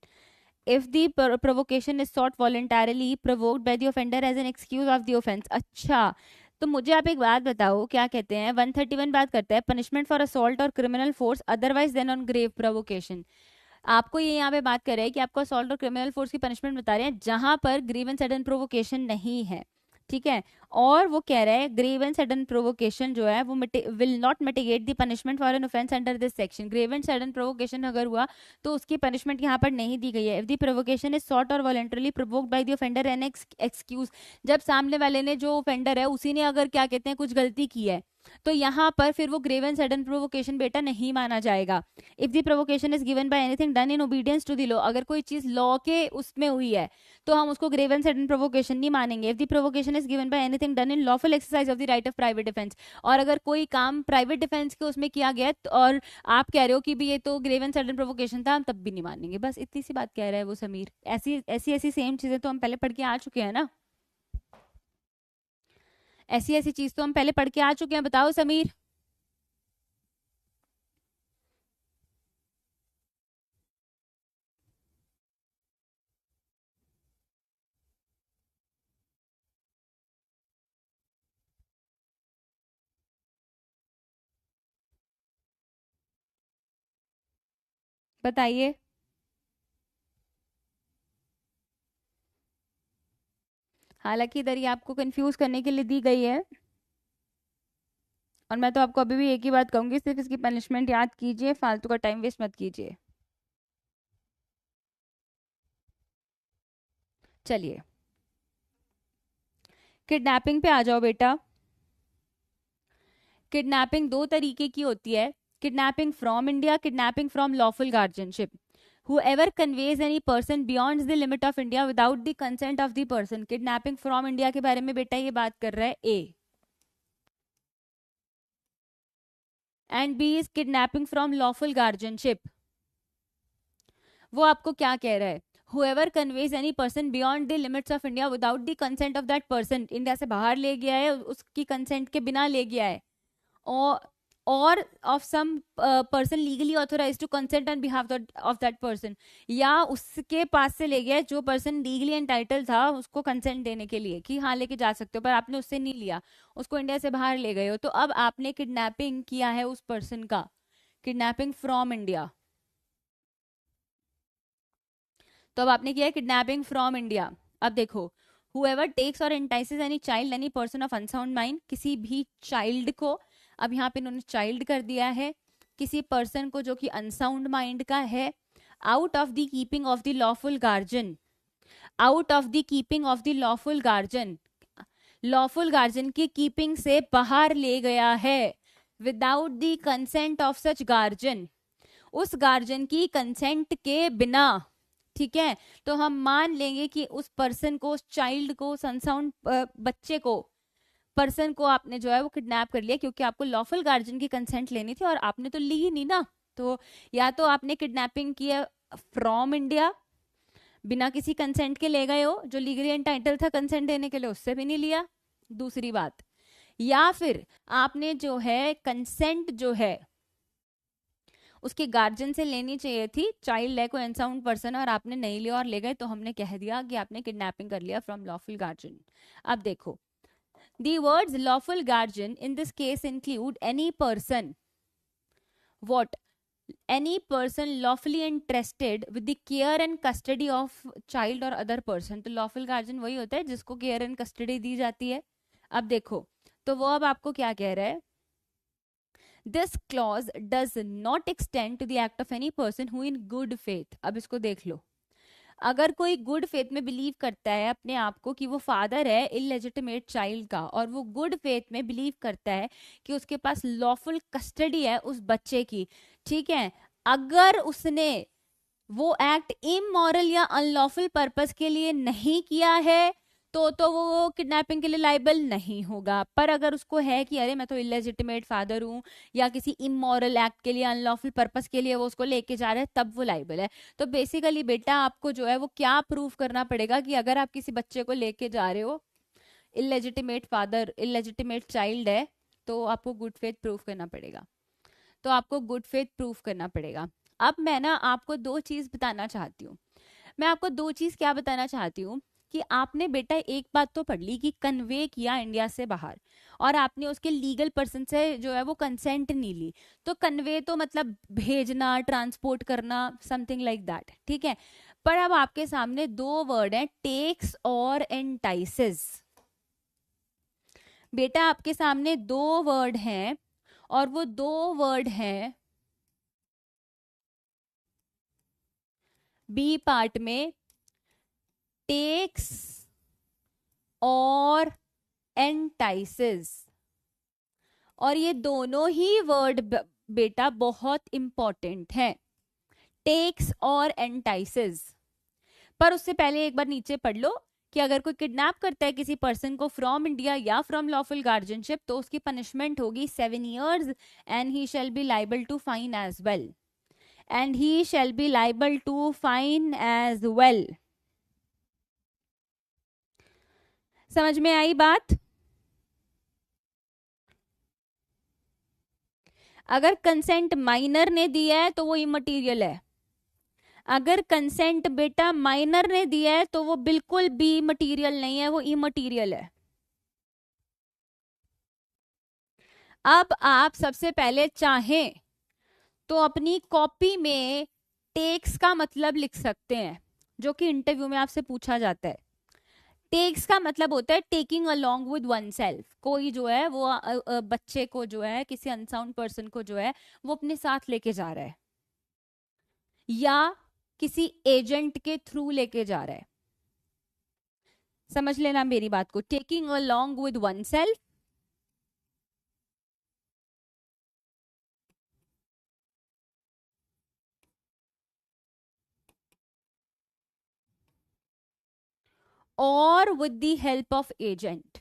if the provocation is sought voluntarily provoked by the offender as an excuse of the offense। अच्छा, तो मुझे आप एक बात बताओ, क्या कहते हैं 131 बात करता है पनिशमेंट फॉर असॉल्ट और criminal force otherwise than on grave provocation. आपको ये यहाँ पे बात कर रहे हैं कि आपको असॉल्ट और क्रिमिनल फोर्स की पनिशमेंट बता रहे हैं जहां पर ग्रीव एंड सडन प्रोवोकेशन नहीं है, ठीक है। और वो कह रहा है ग्रेव एंड सडन प्रोवोकेशन जो है वो will not mitigate the punishment for an offence under this section. Grave and sudden provocation अगर हुआ तो उसकी पनिशमेंट यहाँ पर नहीं दी गई है। If the provocation is sought or voluntarily provoked by the offender an excuse, जब सामने वाले ने, जो ऑफेंडर है, उसी ने अगर क्या कहते हैं कुछ गलती की है, तो यहाँ पर फिर वो ग्रेव एंड सडन प्रोवोकेशन बेटा नहीं माना जाएगा। If the provocation is given by anything done in obedience to the law, अगर कोई चीज लॉ के उसमें हुई है तो हम उसको ग्रेव एंड सडन प्रोवोकेशन नहीं मानेंगे। If the provocation is given by anything done in lawful exercise of the right of private defence, और अगर कोई काम प्राइवेट डिफेंस के उसमें किया गया और आप कह रहे हो कि भी ये तो ग्रेव एंड सडन प्रोवोकेशन था, हम तब भी नहीं मानेंगे। बस इतनी सी बात कह रहा है वो समीर। ऐसी ऐसी ऐसी सेम चीजें तो हम पहले पढ़ के आ चुके हैं ना, ऐसी ऐसी चीज तो हम पहले पढ़ के आ चुके हैं, बताओ समीर। बताइए। हालांकि इधर ये आपको कंफ्यूज करने के लिए दी गई है, और मैं तो आपको अभी भी एक ही बात कहूंगी, सिर्फ इसकी पनिशमेंट याद कीजिए, फालतू का टाइम वेस्ट मत कीजिए। चलिए, किडनैपिंग पे आ जाओ बेटा। किडनैपिंग दो तरीके की होती है, kidnapping from India, kidnapping from lawful guardianship. whoever conveys any person beyond the limit of India without the consent of the person। Kidnapping from India के बारे में बेटा ये बात कर रहा है A. And B is kidnapping from lawful guardianship. वो आपको क्या कह रहा है, whoever conveys any person beyond the limits of India without the consent of that person, India से बाहर ले गया है, उसकी कंसेंट के बिना ले गया है, और of some person legally authorise to consent on behalf of that person, या उसके पास से ले गया है जो पर्सन लीगली एंटाइटल था उसको कंसेंट देने के लिए कि हाँ लेके जा सकते हो, पर आपने उससे नहीं लिया, उसको इंडिया से बाहर ले गए हो, तो अब आपने किडनैपिंग किया है उस पर्सन का, किडनैपिंग फ्रॉम इंडिया। तो अब आपने किया है किडनैपिंग फ्रॉम इंडिया। अब देखो, whoever takes or entices any child any person of unsound mind, किसी भी चाइल्ड को, अब यहाँ पे इन्होंने चाइल्ड कर दिया है, किसी पर्सन को जो कि अनसाउंड माइंड का है, out of the keeping of the lawful guardian, out of the keeping of the lawful guardian, lawful guardian की कीपिंग से बाहर ले गया है, without the consent of such guardian, उस गार्जियन की कंसेंट के बिना, ठीक है। तो हम मान लेंगे कि उस पर्सन को, उस चाइल्ड को, उस अनसाउंड बच्चे को, पर्सन को आपने जो है वो किडनैप कर लिया, क्योंकि आपको लॉफुल गार्जियन की कंसेंट लेनी थी और आपने तो ली ही नहीं ना। तो या तो आपने किडनैपिंग किया फ्रॉम इंडिया, बिना किसी कंसेंट के ले गए हो, जो लीगली एंटाइटल था कंसेंट देने के लिए उससे भी नहीं लिया, दूसरी बात, या फिर आपने जो है कंसेंट जो है उसके गार्जियन से लेनी चाहिए थी, चाइल्ड है कोई अनसाउंड पर्सन और आपने नहीं लिया और ले गए, तो हमने कह दिया कि आपने किडनैपिंग कर लिया फ्रॉम लॉफुल गार्जियन। अब देखो, the words lawful guardian in this case include any person, what, any person lawfully entrusted with the care and custody of child or other person। तो lawful guardian वही होता है जिसको care and custody दी जाती है। अब देखो, तो वो अब आपको क्या कह रहा है, this clause does not extend to the act of any person who in good faith. अब इसको देख लो, अगर कोई गुड फेथ में बिलीव करता है अपने आप को कि वो फादर है इलेजिटिमेट चाइल्ड का, और वो गुड फेथ में बिलीव करता है कि उसके पास लॉफुल कस्टडी है उस बच्चे की, ठीक है, अगर उसने वो एक्ट इमोरल या अनलॉफुल पर्पस के लिए नहीं किया है तो वो किडनैपिंग के लिए लाइबल नहीं होगा। पर अगर उसको है कि अरे मैं तो इलेजिटिमेट फादर हूँ, या किसी इमोरल एक्ट के लिए, अनलॉफुल पर्पस के लिए वो उसको लेके जा रहे हैं, तब वो लाइबल है। तो बेसिकली बेटा आपको जो है वो क्या प्रूव करना पड़ेगा कि अगर आप किसी बच्चे को लेके जा रहे हो, इलेजिटिमेट फादर, इलेजिटिमेट चाइल्ड है, तो आपको गुड फेथ प्रूव करना पड़ेगा, तो आपको गुड फेथ प्रूफ करना पड़ेगा। अब मैं ना आपको दो चीज बताना चाहती हूँ, मैं आपको दो चीज क्या बताना चाहती हूँ, कि आपने बेटा एक बात तो पढ़ ली कि कन्वे किया इंडिया से बाहर, और आपने उसके लीगल पर्सन से जो है वो कंसेंट नहीं ली, तो कन्वे तो मतलब भेजना, ट्रांसपोर्ट करना, समथिंग लाइक दैट, ठीक है। पर अब आपके सामने दो वर्ड हैं, टेक्स और एंटाइसेस। बेटा आपके सामने दो वर्ड हैं, और वो दो वर्ड हैं बी पार्ट में, टेक्स और एंटाइसेस, और ये दोनों ही वर्ड बेटा बहुत इंपॉर्टेंट है, टेक्स और एंटाइसेस। पर उससे पहले एक बार नीचे पढ़ लो कि अगर कोई किडनैप करता है किसी पर्सन को फ्रॉम इंडिया या फ्रॉम लॉफुल गार्जियनशिप, तो उसकी पनिशमेंट होगी 7 years and he shall be liable to fine as well, and he shall be liable to fine as well. समझ में आई बात? अगर कंसेंट माइनर ने दिया है तो वो इमटेरियल है, अगर कंसेंट बेटा माइनर ने दिया है तो वो बिल्कुल भी मटीरियल नहीं है, वो इमटेरियल है। अब आप सबसे पहले चाहें तो अपनी कॉपी में टेक्स का मतलब लिख सकते हैं, जो कि इंटरव्यू में आपसे पूछा जाता है। टेक्स का मतलब होता है taking along with one self. कोई जो है वो बच्चे को जो है, किसी अनसाउंड पर्सन को जो है वो अपने साथ लेके जा रहा है, या किसी एजेंट के थ्रू लेके जा रहा है। समझ लेना मेरी बात को, taking along with oneself, or with the help of agent.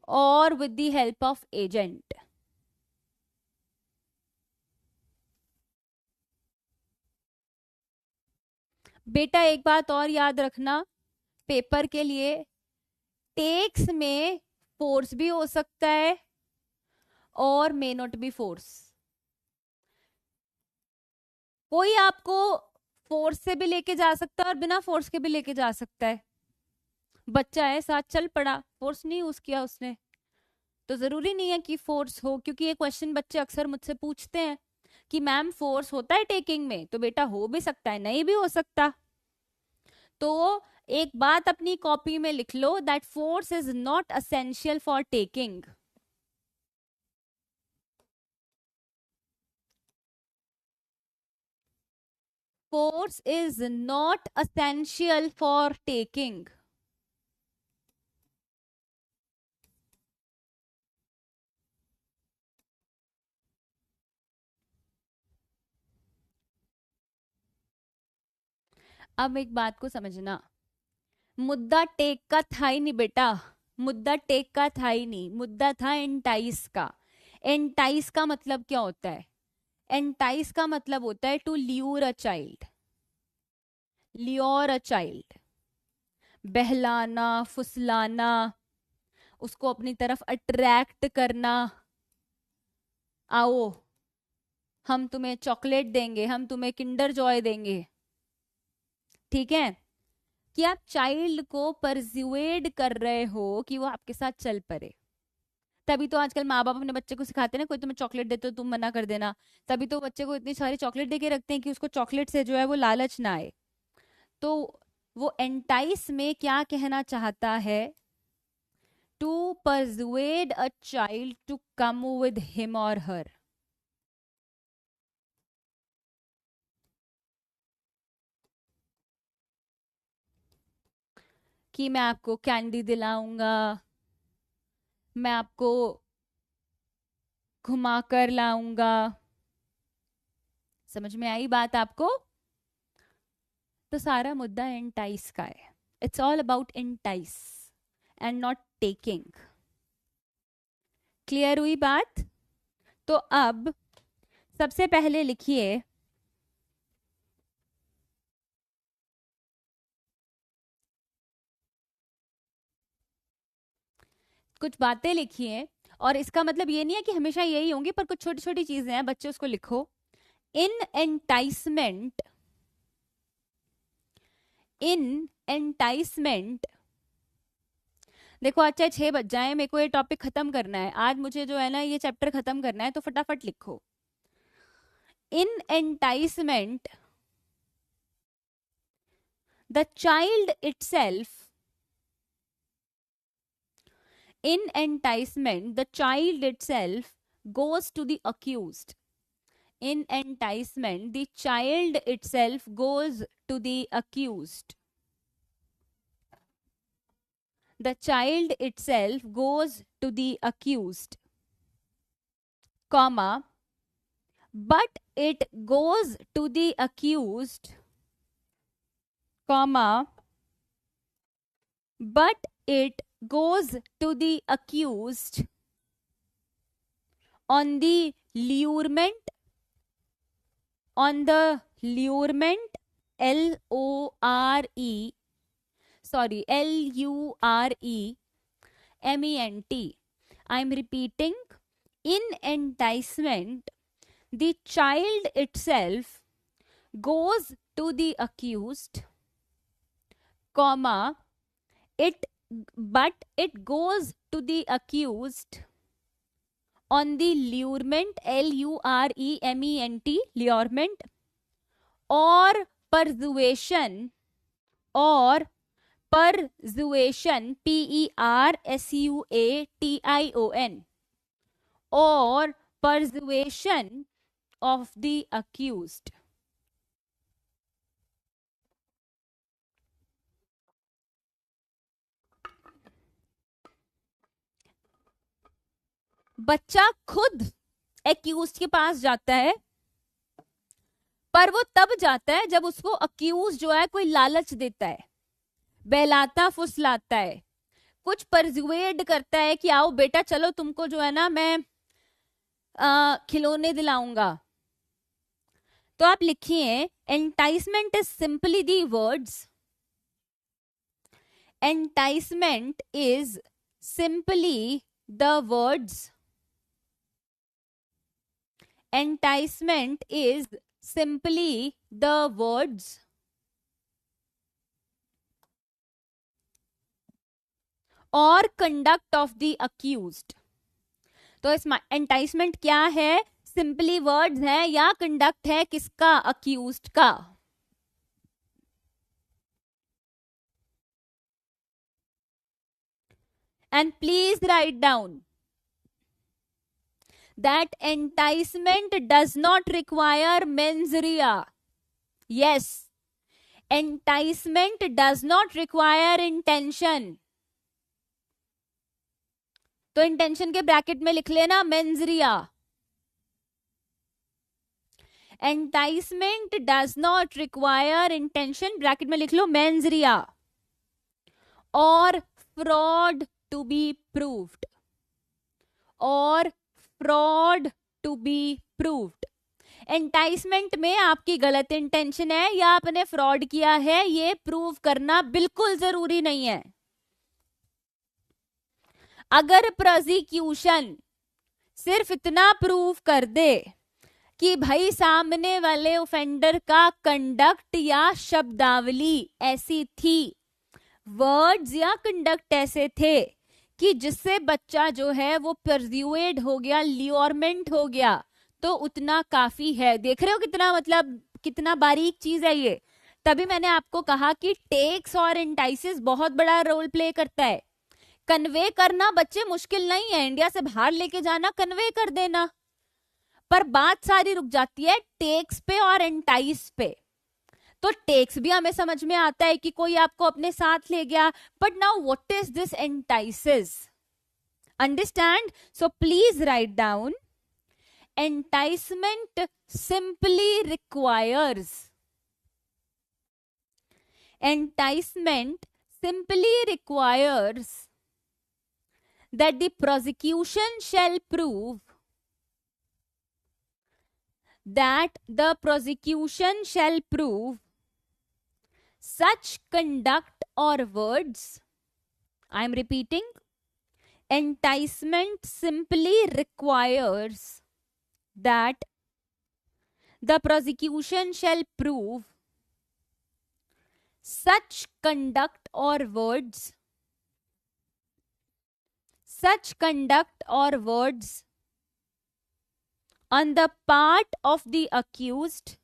Or with the help of agent. बेटा एक बात और याद रखना पेपर के लिए, टेक्स में फोर्स भी हो सकता है और मे नॉट बी फोर्स। कोई आपको फोर्स से भी लेके जा सकता है और बिना फोर्स के भी लेके जा सकता है। बच्चा है साथ चल पड़ा, फोर्स नहीं यूज किया उसने, तो जरूरी नहीं है कि फोर्स हो। क्योंकि ये क्वेश्चन बच्चे अक्सर मुझसे पूछते हैं कि मैम फोर्स होता है टेकिंग में, तो बेटा हो भी सकता है, नहीं भी हो सकता। तो एक बात अपनी कॉपी में लिख लो, that force is not essential for taking. Force is not essential for taking. अब एक बात को समझना, मुद्दा टेक का था ही नहीं बेटा, मुद्दा टेक का था ही नहीं, मुद्दा था एंटाइस का। एंटाइस का मतलब क्या होता है? एंटाइस का मतलब होता है to lure a child, lure a child, बहलाना, फुसलाना, उसको अपनी तरफ अट्रैक्ट करना। आओ हम तुम्हें चॉकलेट देंगे, हम तुम्हें किंडर जॉय देंगे, ठीक है? कि आप चाइल्ड को परज्यूएड कर रहे हो कि वो आपके साथ चल पड़े। तभी तो आजकल माँ बाप अपने बच्चे को सिखाते हैं ना, कोई तुम्हें चॉकलेट दे तो तुम मना कर देना। तभी तो बच्चे को इतनी सारी चॉकलेट दे के रखते हैं कि उसको चॉकलेट से जो है वो लालच ना आए। तो वो एंटाइस में क्या कहना चाहता है? To persuade a child to come with him or her. कि मैं आपको कैंडी दिलाऊंगा, मैं आपको घुमा कर लाऊंगा। समझ में आई बात आपको? तो सारा मुद्दा एंटाइस का है। It's all about entice and not taking. Clear हुई बात? तो अब सबसे पहले लिखिए, कुछ बातें लिखिए। और इसका मतलब ये नहीं है कि हमेशा यही होंगी, पर कुछ छोटी छोटी चीजें हैं, बच्चे उसको लिखो। इन एंटाइसमेंट, इन एंटाइसमेंट, देखो अच्छा 6 बज जाए, मेरे को ये टॉपिक खत्म करना है आज, मुझे जो है ना ये चैप्टर खत्म करना है, तो फटाफट लिखो। In enticement the child itself, in enticement the child itself goes to the accused. In enticement the child itself goes to the accused. The child itself goes to the accused, comma, but it goes to the accused, comma, but it goes to the accused on the lurement, on the lurement, L-O-R-E, sorry, L-U-R-E-M-E-N-T. I'm repeating, in enticement, the child itself goes to the accused, comma, it but it goes to the accused on the lurement, LUREMENT, lurement, or persuasion, PERSUATION, or persuasion of the accused. बच्चा खुद accused के पास जाता है, पर वो तब जाता है जब उसको अक्यूज जो है कोई लालच देता है, बहलाता फुसलाता है, कुछ परसुएड करता है कि आओ बेटा चलो तुमको जो है ना मैं खिलौने दिलाऊंगा। तो आप लिखिए enticement is simply the words, enticement is simply the words, enticement is simply the words or conduct of the accused. तो इस enticement क्या है? सिंपली वर्ड्स है या कंडक्ट है किसका? अक्यूज्ड का। And please write down that enticement does not require mens rea. Yes, enticement does not require intention. तो इंटेंशन के ब्रैकेट में लिख लेना mens rea. Enticement does not require intention, bracket में लिख लो मेंस रिया, और फ्रॉड टू बी प्रूव्ड, और fraud to be proved. Enticement में आपकी गलत इंटेंशन है या आपने फ्रॉड किया है, ये प्रूव करना बिल्कुल जरूरी नहीं है। अगर प्रोसिक्यूशन सिर्फ इतना प्रूव कर दे कि भाई सामने वाले ऑफेंडर का कंडक्ट या शब्दावली ऐसी थी, वर्ड्स या कंडक्ट ऐसे थे कि जिससे बच्चा जो है वो परस्यूएड हो गया, ल्योरमेंट हो गया, तो उतना काफी है। देख रहे हो कितना मतलब कितना बारीक चीज है ये। तभी मैंने आपको कहा कि टेक्स और एंटाइसिस बहुत बड़ा रोल प्ले करता है। कन्वे करना बच्चे मुश्किल नहीं है, इंडिया से बाहर लेके जाना, कन्वे कर देना, पर बात सारी रुक जाती है टेक्स पे और एंटाइस पे। तो टेक्स भी हमें समझ में आता है कि कोई आपको अपने साथ ले गया, but now what is this एंटाइसिस? Understand? So please write down enticement simply requires, enticement simply requires that the prosecution shall prove such conduct or words. I am repeating, enticement simply requires that the prosecution shall prove such conduct or words on the part of the accused,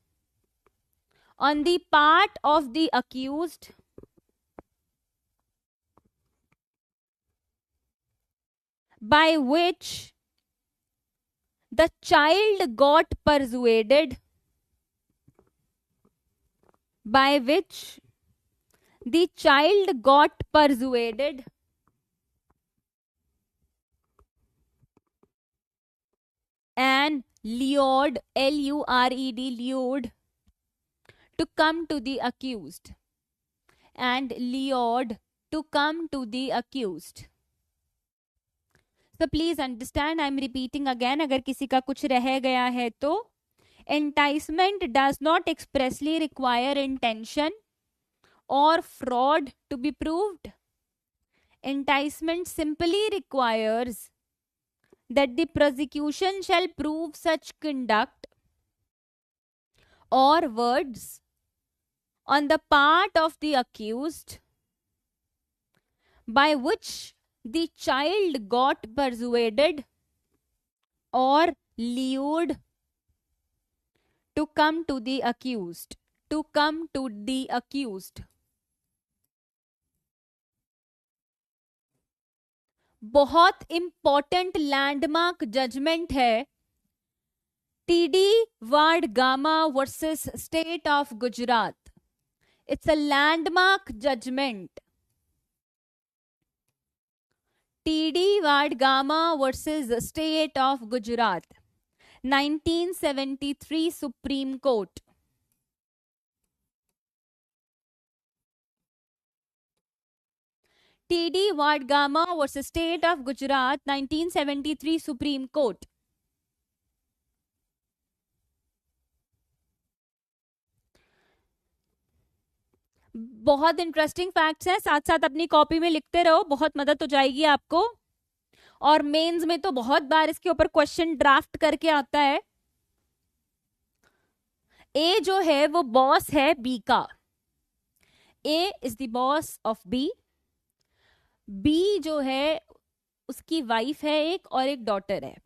by which the child got persuaded, and lured, L-U-R-E-D, lured, to come to the accused, So please understand, I am repeating again, अगर किसी का कुछ रह गया है तो enticement does not expressly require intention or fraud to be proved. Enticement simply requires that the prosecution shall prove such conduct or words on the part of the accused by which The child got persuaded or lured to come to the accused. To come to the accused. बहुत important landmark judgement है TD Vadgama versus State of Gujarat. It's a landmark judgement. TD Vadgama versus State of Gujarat, 1973 Supreme Court. TD Vadgama versus State of Gujarat, 1973 Supreme Court. बहुत interesting facts हैं, साथ साथ अपनी कॉपी में लिखते रहो, बहुत मदद हो जाएगी आपको. और मेंस में तो बहुत बार इसके ऊपर क्वेश्चन ड्राफ्ट करके आता है. ए जो है वो बॉस है बी का. A is the boss of B. B जो है उसकी वाइफ है एक और एक डॉटर है.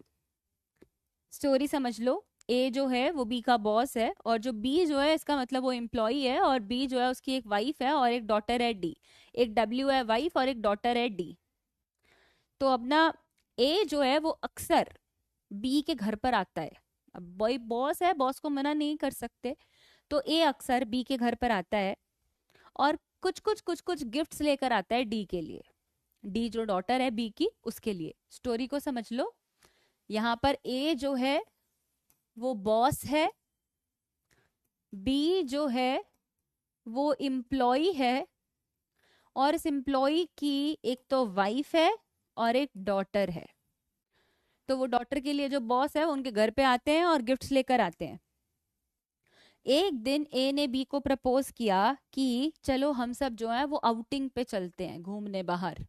स्टोरी समझ लो. ए जो है वो बी का बॉस है और जो बी जो है इसका मतलब वो एम्प्लॉई है और बी जो है उसकी एक वाइफ है और एक डॉटर है डी. एक डब्ल्यू है वाइफ और एक डॉटर है डी. तो अपना ए जो है वो अक्सर बी के घर पर आता है. अब बॉय बॉस है, बॉस को मना नहीं कर सकते, तो ए अक्सर बी के घर पर आता है और कुछ कुछ कुछ कुछ गिफ्ट्स लेकर आता है डी के लिए. डी जो डॉटर है बी की उसके लिए. स्टोरी को समझ लो. यहाँ पर ए जो है वो बॉस है, बी जो है वो एम्प्लॉई है और इस एम्प्लॉई की एक तो वाइफ है और एक डॉटर है. तो वो डॉटर के लिए जो बॉस है वो उनके घर पे आते हैं और गिफ्ट्स लेकर आते हैं. एक दिन ए ने बी को प्रपोज किया कि चलो हम सब जो है वो आउटिंग पे चलते हैं, घूमने बाहर.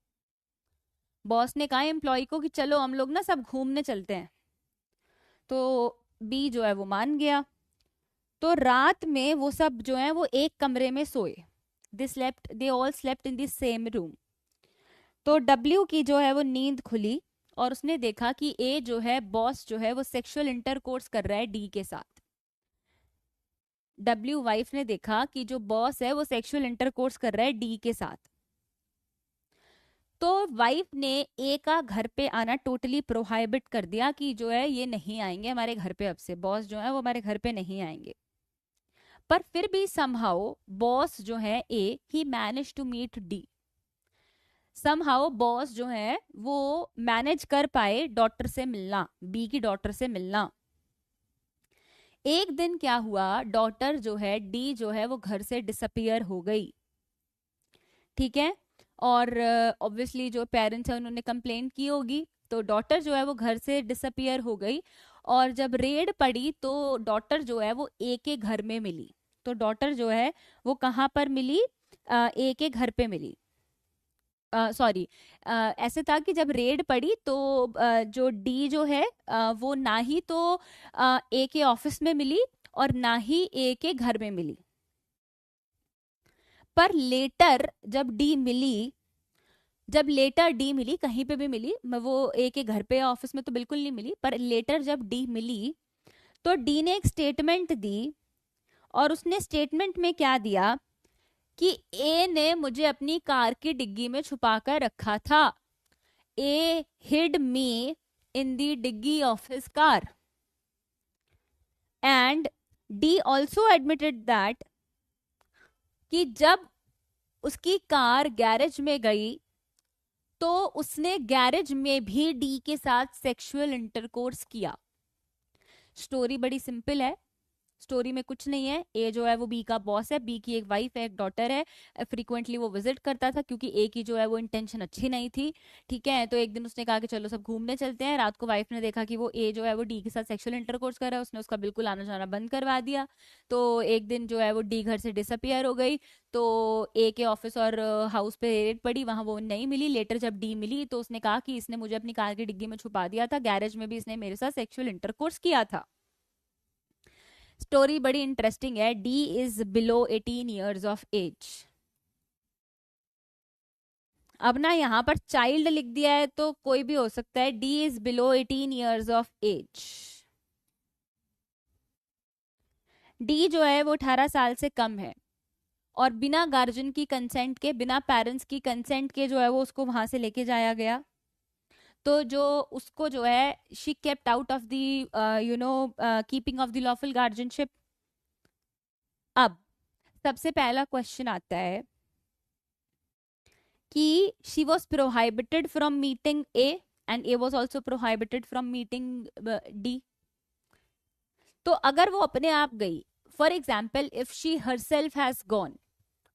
बॉस ने कहा एम्प्लॉय को कि चलो हम लोग ना सब घूमने चलते हैं. तो बी जो है वो मान गया. तो रात में वो सब जो है वो एक कमरे में सोए. They all slept in the same room. तो डब्ल्यू की जो है वो नींद खुली और उसने देखा कि ए जो है बॉस जो है वो सेक्सुअल इंटरकोर्स कर रहा है डी के साथ. डब्ल्यू वाइफ ने देखा कि जो बॉस है वो सेक्सुअल इंटरकोर्स कर रहा है डी के साथ. तो वाइफ ने ए का घर पे आना टोटली प्रोहाइबिट कर दिया कि जो है ये नहीं आएंगे हमारे घर पे, अब से बॉस जो है वो हमारे घर पे नहीं आएंगे. पर फिर भी समहाउ बॉस जो है ए ही manage to meet D. Somehow boss जो है वो मैनेज कर पाए डॉटर से मिलना, बी की डॉटर से मिलना. एक दिन क्या हुआ, डॉटर जो है डी जो है वो घर से डिसअपियर हो गई. ठीक है. और ऑब्वियसली जो पेरेंट्स है उन्होंने कंप्लेंट की होगी. तो डॉटर जो है वो घर से डिसअपियर हो गई और जब रेड पड़ी तो डॉटर जो है वो ए के घर में मिली. तो डॉटर जो है वो कहाँ पर मिली, ए के घर पे मिली. सॉरी, ऐसे था कि जब रेड पड़ी तो जो डी जो है वो ना ही तो ए के ऑफिस में मिली और ना ही ए के घर में मिली. पर लेटर जब डी मिली, कहीं पे भी मिली, वो ए के घर पे ऑफिस में तो बिल्कुल नहीं मिली, पर लेटर जब डी मिली तो डी ने एक स्टेटमेंट दी और उसने स्टेटमेंट में क्या दिया कि ए ने मुझे अपनी कार की डिग्गी में छुपा कर रखा था. ए हिड मी इन दी डिग्गी of his car and D also admitted that कि जब उसकी कार गैरेज में गई तो उसने गैरेज में भी डी के साथ सेक्सुअल इंटरकोर्स किया. स्टोरी बड़ी सिंपल है. स्टोरी में कुछ नहीं है. ए जो है वो बी का बॉस है, बी की एक वाइफ है, एक डॉटर है. फ्रीक्वेंटली वो विजिट करता था क्योंकि ए की जो है वो इंटेंशन अच्छी नहीं थी. ठीक है. तो एक दिन उसने कहा कि चलो सब घूमने चलते हैं. रात को वाइफ ने देखा कि वो ए जो है वो डी के साथ सेक्सुअल इंटरकोर्स कर रहा है. उसने उसका बिल्कुल आना जाना बंद करवा दिया. तो एक दिन जो है वो डी घर से डिसअपियर हो गई. तो ए के ऑफिस और हाउस पे रेड पड़ी, वहां वो नहीं मिली. लेटर जब डी मिली तो उसने कहा कि इसने मुझे अपनी कार की डिग्गी में छुपा दिया था, गैरेज में भी इसने मेरे साथ सेक्सुअल इंटरकोर्स किया था. स्टोरी बड़ी इंटरेस्टिंग है. D is below 18 years of age. अब ना यहाँ पर चाइल्ड लिख दिया है तो कोई भी हो सकता है. D is below 18 years of age. D जो है वो 18 साल से कम है और बिना गार्जियन की कंसेंट के, बिना पेरेंट्स की कंसेंट के जो है वो उसको वहां से लेके जाया गया. तो जो उसको जो है she kept out of the keeping of the lawful guardianship. अब सबसे पहला क्वेश्चन आता है कि she was prohibited from meeting A and A was also prohibited from meeting D. तो अगर वो अपने आप गई, for example if she herself has gone,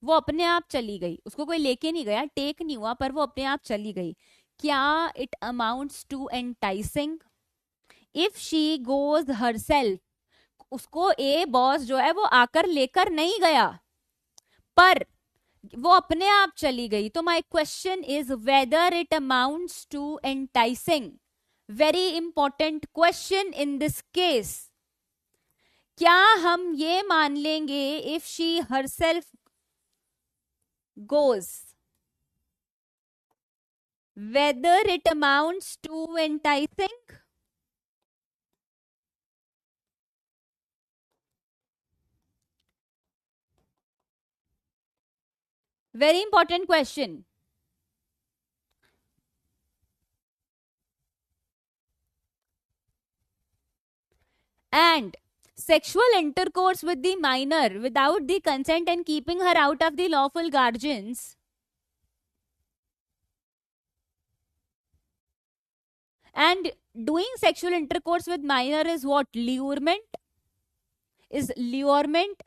वो अपने आप चली गई, उसको कोई लेके नहीं गया, टेक नहीं हुआ, पर वो अपने आप चली गई, क्या it amounts to enticing? If she goes herself, उसको ए बॉस जो है वो आकर लेकर नहीं गया, पर वो अपने आप चली गई. तो my question is whether it amounts to enticing. Very important question in this case. क्या हम ये मान लेंगे if she herself goes, whether it amounts to enticing? Very important question. And sexual intercourse with the minor without the consent and keeping her out of the lawful guardians and doing sexual intercourse with minor is what? Lurement. Is lurement.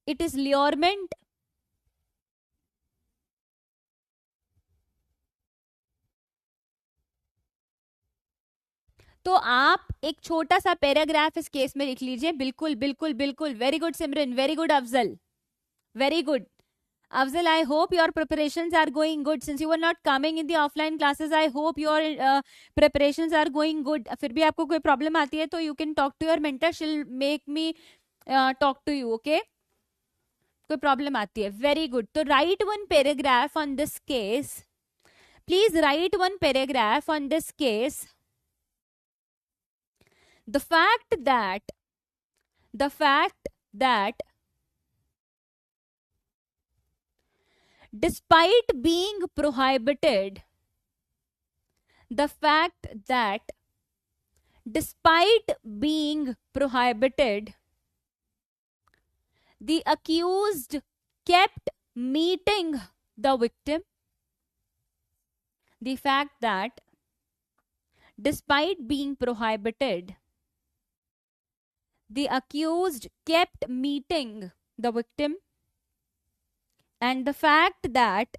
It is lurement. तो आप एक छोटा सा paragraph इस case में लिख लीजिए. बिल्कुल बिल्कुल बिल्कुल. Very good Simran, very good Afzal, very good. Afzal, I hope your preparations are going good. Since you were not coming in the offline classes, I hope your preparations are going good. फिर भी आपको कोई प्रॉब्लम आती है तो you can talk to your mentor. She'll make me talk to you, okay? कोई problem आती है. Very good. तो write one paragraph on this case. Please write one paragraph on this case. The fact that despite being prohibited, the fact that despite being prohibited, the accused kept meeting the victim. The fact that despite being prohibited, the accused kept meeting the victim, and the fact that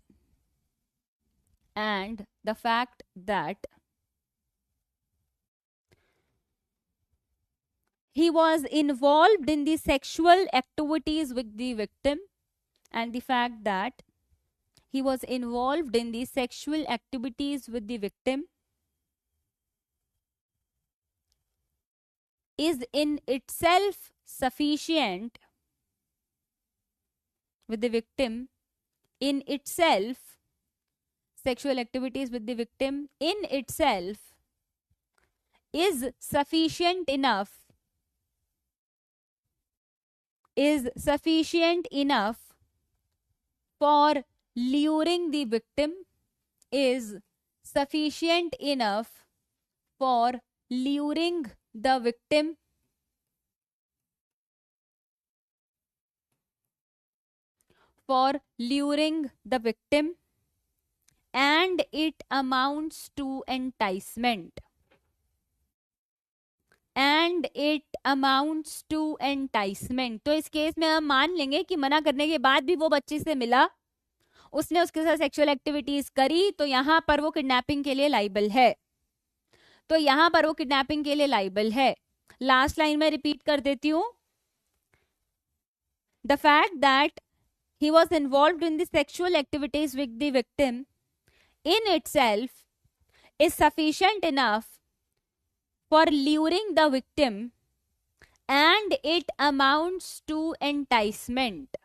he was involved in the sexual activities with the victim, and the fact that he was involved in the sexual activities with the victim is in itself sufficient. With the victim, in itself, sexual activities with the victim in itself is sufficient enough for luring the victim, is sufficient enough for luring the victim, and it amounts to enticement. तो इस case में हम मान लेंगे कि मना करने के बाद भी वो बच्ची से मिला, उसने उसके साथ सेक्सुअल एक्टिविटीज करी, तो यहां पर वो किडनैपिंग के लिए लाइबल है. लास्ट लाइन में रिपीट कर देती हूं. The fact that he was involved in the sexual activities with the victim in itself is sufficient enough for luring the victim, and it amounts to enticement.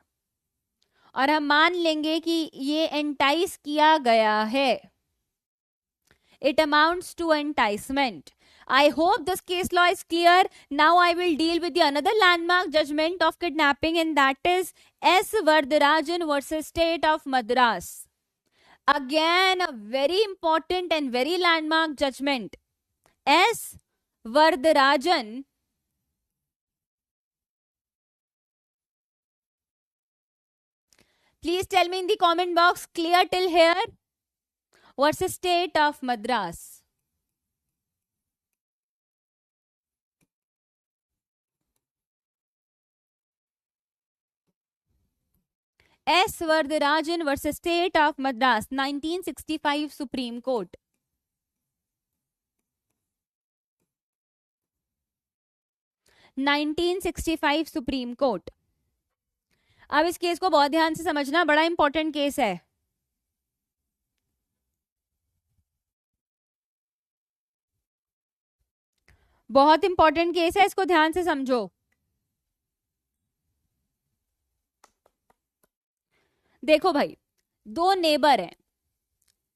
और हम मान लेंगे कि ये एंटाइस किया गया है. It amounts to enticement. I hope this case law is clear. Now I will deal with the another landmark judgment of kidnapping, and that is S. Vardarajan versus State of Madras. Again, a very important and very landmark judgment. S. Vardarajan please tell me in the comment box, clear till here, versus State of Madras. S. Vardarajan versus State of Madras, 1965 Supreme Court. Supreme court. अब इस case को बहुत ध्यान से समझना, बड़ा important case है. बहुत इंपॉर्टेंट केस है, इसको ध्यान से समझो. देखो भाई, दो नेबर हैं,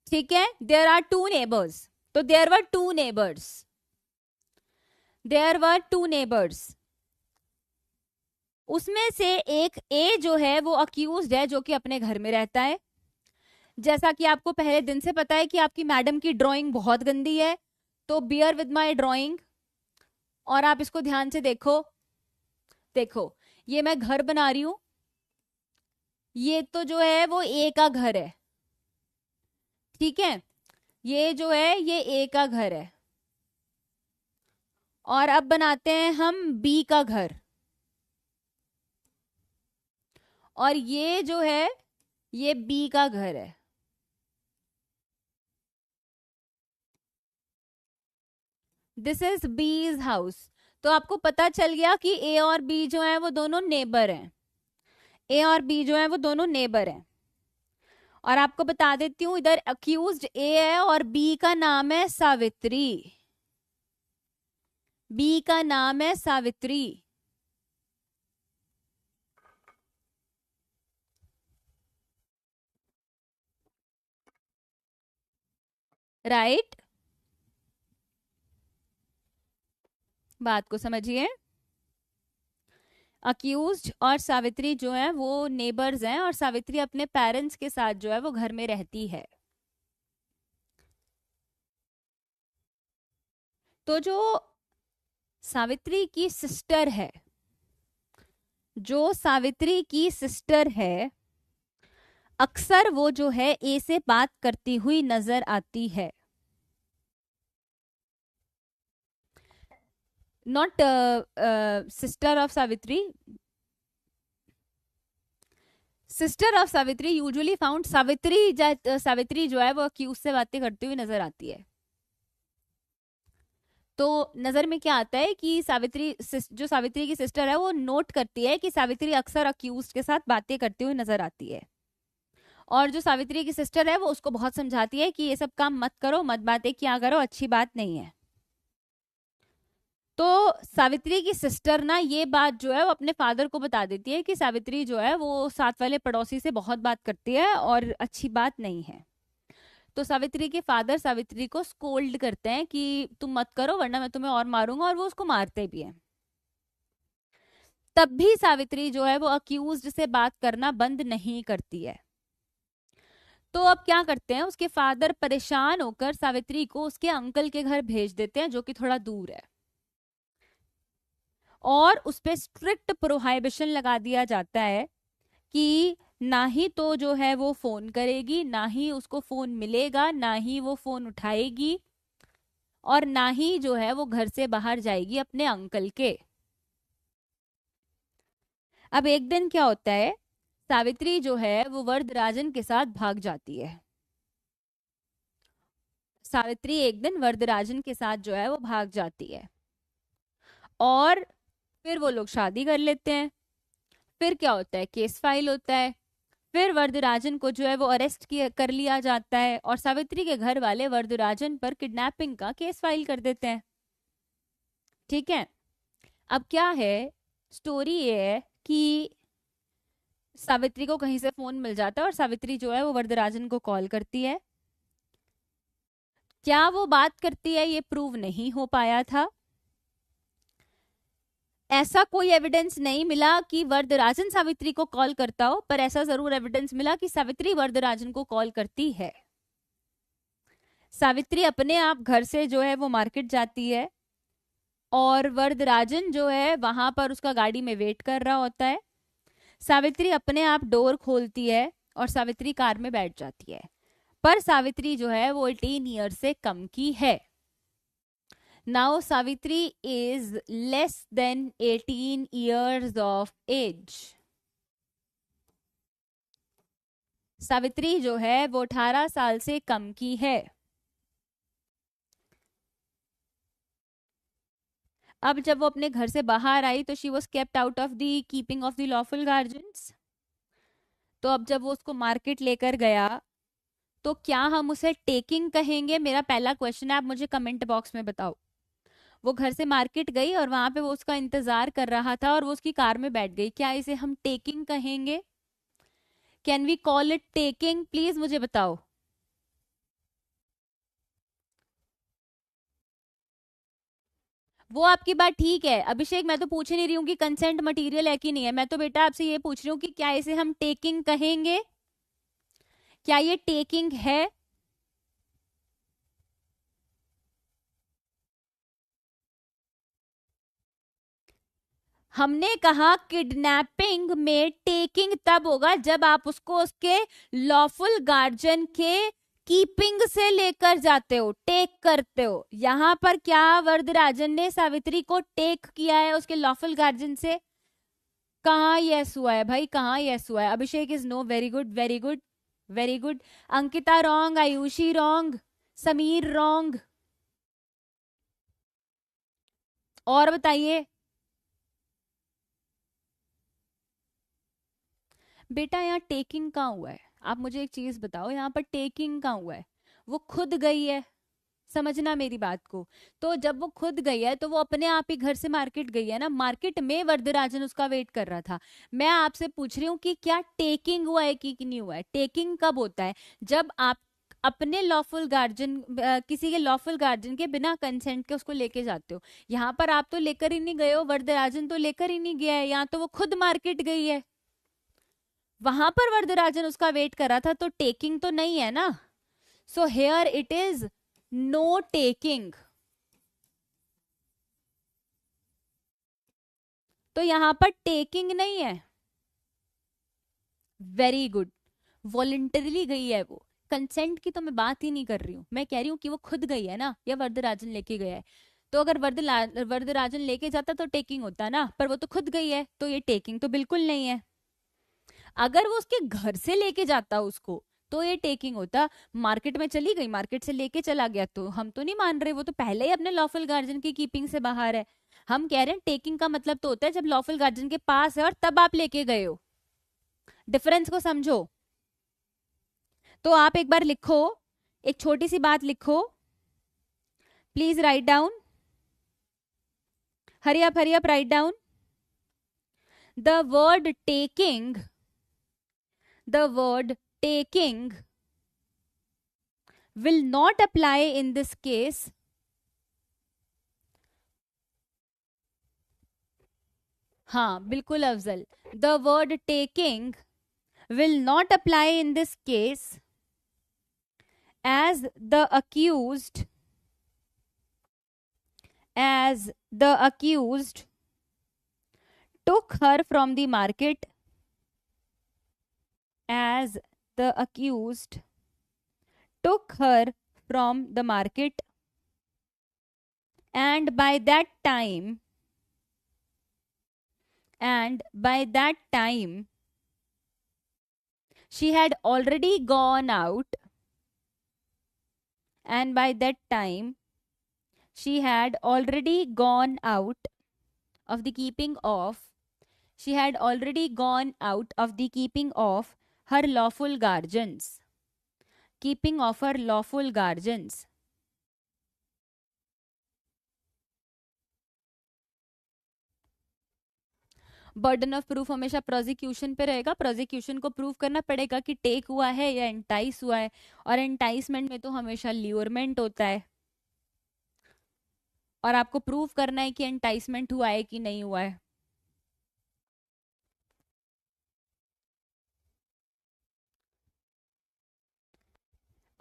ठीक है. There are two neighbours. तो देयर वर टू नेबर्स. उसमें से एक ए जो है वो अक्यूज्ड है, जो कि अपने घर में रहता है. जैसा कि आपको पहले दिन से पता है कि आपकी मैडम की ड्राइंग बहुत गंदी है, तो बियर विद माय ड्राइंग. और आप इसको ध्यान से देखो. देखो, ये मैं घर बना रही हूं. ये तो जो है वो ए का घर है, ठीक है. ये जो है ये ए का घर है. और अब बनाते हैं हम बी का घर. और ये जो है ये बी का घर है. दिस इज बीज हाउस. तो आपको पता चल गया कि ए और बी जो है वो दोनों नेबर हैं. ए और बी जो है वो दोनों नेबर हैं. और आपको बता देती हूं, इधर अक्यूज्ड ए है और बी का नाम है सावित्री. बी का नाम है सावित्री. राइट. बात को समझिए. अक्यूज्ड और सावित्री जो है वो नेबर्स हैं, और सावित्री अपने पेरेंट्स के साथ जो है वो घर में रहती है. तो जो सावित्री की सिस्टर है, अक्सर वो जो है ए से बात करती हुई नजर आती है. Not sister of Savitri. Sister of Savitri usually found. Savitri जो है वो अक्यूज से बातें करती हुई नजर आती है. तो नजर में क्या आता है कि जो सावित्री की सिस्टर है वो नोट करती है कि सावित्री अक्सर अक्यूज के साथ बातें करती हुई नजर आती है. और जो सावित्री की सिस्टर है वो उसको बहुत समझाती है कि ये सब काम मत करो, मत बातें किया करो, अच्छी बात नहीं है. तो सावित्री की सिस्टर ना ये बात जो है वो अपने फादर को बता देती है कि सावित्री जो है वो साथ वाले पड़ोसी से बहुत बात करती है और अच्छी बात नहीं है. तो सावित्री के फादर सावित्री को स्कोल्ड करते हैं कि तुम मत करो वरना मैं तुम्हें और मारूंगा, और वो उसको मारते भी हैं. तब भी सावित्री जो है वो अक्यूज्ड से बात करना बंद नहीं करती है. तो अब क्या करते हैं, उसके फादर परेशान होकर सावित्री को उसके अंकल के घर भेज देते हैं, जो कि थोड़ा दूर है. और उस पर स्ट्रिक्ट प्रोहाइबिशन लगा दिया जाता है कि ना ही तो जो है वो फोन करेगी, ना ही उसको फोन मिलेगा, ना ही वो फोन उठाएगी, और ना ही जो है वो घर से बाहर जाएगी अपने अंकल के. अब एक दिन क्या होता है, सावित्री जो है वो वरदराजन के साथ भाग जाती है. सावित्री एक दिन वरदराजन के साथ जो है वो भाग जाती है. और फिर वो लोग शादी कर लेते हैं. फिर क्या होता है, केस फाइल होता है. फिर वरदराजन को जो है वो अरेस्ट कर लिया जाता है, और सावित्री के घर वाले वरदराजन पर किडनैपिंग का केस फाइल कर देते हैं. ठीक है. अब क्या है, स्टोरी ये है कि सावित्री को कहीं से फोन मिल जाता है और सावित्री जो है वो वरदराजन को कॉल करती है। क्या वो बात करती है ये प्रूव नहीं हो पाया था। ऐसा कोई एविडेंस नहीं मिला कि वरदराजन सावित्री को कॉल करता हो, पर ऐसा जरूर एविडेंस मिला कि सावित्री वरदराजन को कॉल करती है। सावित्री अपने आप घर से जो है वो मार्केट जाती है और वरदराजन जो है वहां पर उसका गाड़ी में वेट कर रहा होता है। सावित्री अपने आप डोर खोलती है और सावित्री कार में बैठ जाती है, पर सावित्री जो है वो 18 ईयर से कम की है। Now Savitri is less than 18 years of age। Savitri जो है वो 18 साल से कम की है। अब जब वो अपने घर से बाहर आई तो she was kept out of the keeping of the lawful guardians. तो अब जब वो उसको मार्केट लेकर गया तो क्या हम उसे टेकिंग कहेंगे? मेरा पहला क्वेश्चन है, आप मुझे कमेंट बॉक्स में बताओ। वो घर से मार्केट गई और वहां पे वो उसका इंतजार कर रहा था और वो उसकी कार में बैठ गई, क्या इसे हम टेकिंग कहेंगे? Can we call it taking? Please मुझे बताओ। वो आपकी बात ठीक है अभिषेक, मैं तो पूछ ही नहीं रही हूँ कि कंसेंट मटेरियल है कि नहीं है, मैं तो बेटा आपसे ये पूछ रही हूँ कि क्या इसे हम टेकिंग कहेंगे? क्या ये टेकिंग है? हमने कहा किडनैपिंग में टेकिंग तब होगा जब आप उसको उसके लॉफुल गार्जियन के कीपिंग से लेकर जाते हो, टेक करते हो। यहां पर क्या वरदराजन ने सावित्री को टेक किया है उसके लॉफुल गार्जियन से? कहाँ यस हुआ है भाई, कहाँ यस हुआ है? Abhishek is no. Very good, very good, very good. Ankita wrong, Ayushi wrong, Sameer wrong. और बताइए बेटा, यहाँ टेकिंग कहाँ हुआ है? आप मुझे एक चीज बताओ, यहाँ पर टेकिंग कहाँ हुआ है? वो खुद गई है, समझना मेरी बात को। तो जब वो खुद गई है तो वो अपने आप ही घर से मार्केट गई है ना, मार्केट में वरदराजन उसका वेट कर रहा था। मैं आपसे पूछ रही हूँ कि क्या टेकिंग हुआ है कि नहीं हुआ है? टेकिंग कब होता है? जब आप अपने लॉफुल गार्जियन, किसी के लॉफुल गार्जियन के बिना कंसेंट के उसको लेके जाते हो। यहाँ पर आप तो लेकर ही नहीं गए हो, वरदराजन तो लेकर ही नहीं गया है, यहाँ तो वो खुद मार्केट गई है। वहां पर वरदराजन उसका वेट कर रहा था, तो टेकिंग तो नहीं है ना। So here it is know taking. तो यहां पर टेकिंग नहीं है। Very good. वॉलंटरीली गई है वो, कंसेंट की तो मैं बात ही नहीं कर रही हूं। मैं कह रही हूं कि वो खुद गई है ना, या वरदराजन लेके गया है। तो अगर वरदराजन लेके जाता तो टेकिंग होता ना, पर वो तो खुद गई है, तो ये टेकिंग तो बिल्कुल नहीं है। अगर वो उसके घर से लेके जाता उसको तो ये टेकिंग होता। मार्केट में चली गई, मार्केट से लेके चला गया, तो हम तो नहीं मान रहे, वो तो पहले ही अपने लॉफुल गार्जियन की कीपिंग से बाहर है। हम कह रहे हैं टेकिंग का मतलब तो होता है जब लॉफुल गार्जियन के पास है और तब आप लेके गए हो। डिफरेंस को समझो। तो आप एक बार लिखो, एक छोटी सी बात लिखो, please write down, hurry up write down. The word taking, the word taking will not apply in this case. हाँ बिल्कुल Afzal, the word taking will not apply in this case as the accused took her from the market, as the accused took her from the market, and by that time she had already gone out, and by that time she had already gone out of the keeping of her lawful guardians, keeping of her lawful guardians. Burden of proof हमेशा prosecution पे रहेगा, prosecution को prove करना पड़ेगा कि take हुआ है या एंटाइस हुआ है, और एंटाइसमेंट में तो हमेशा ल्यूरमेंट होता है, और आपको प्रूव करना है कि एंटाइसमेंट हुआ है कि नहीं हुआ है।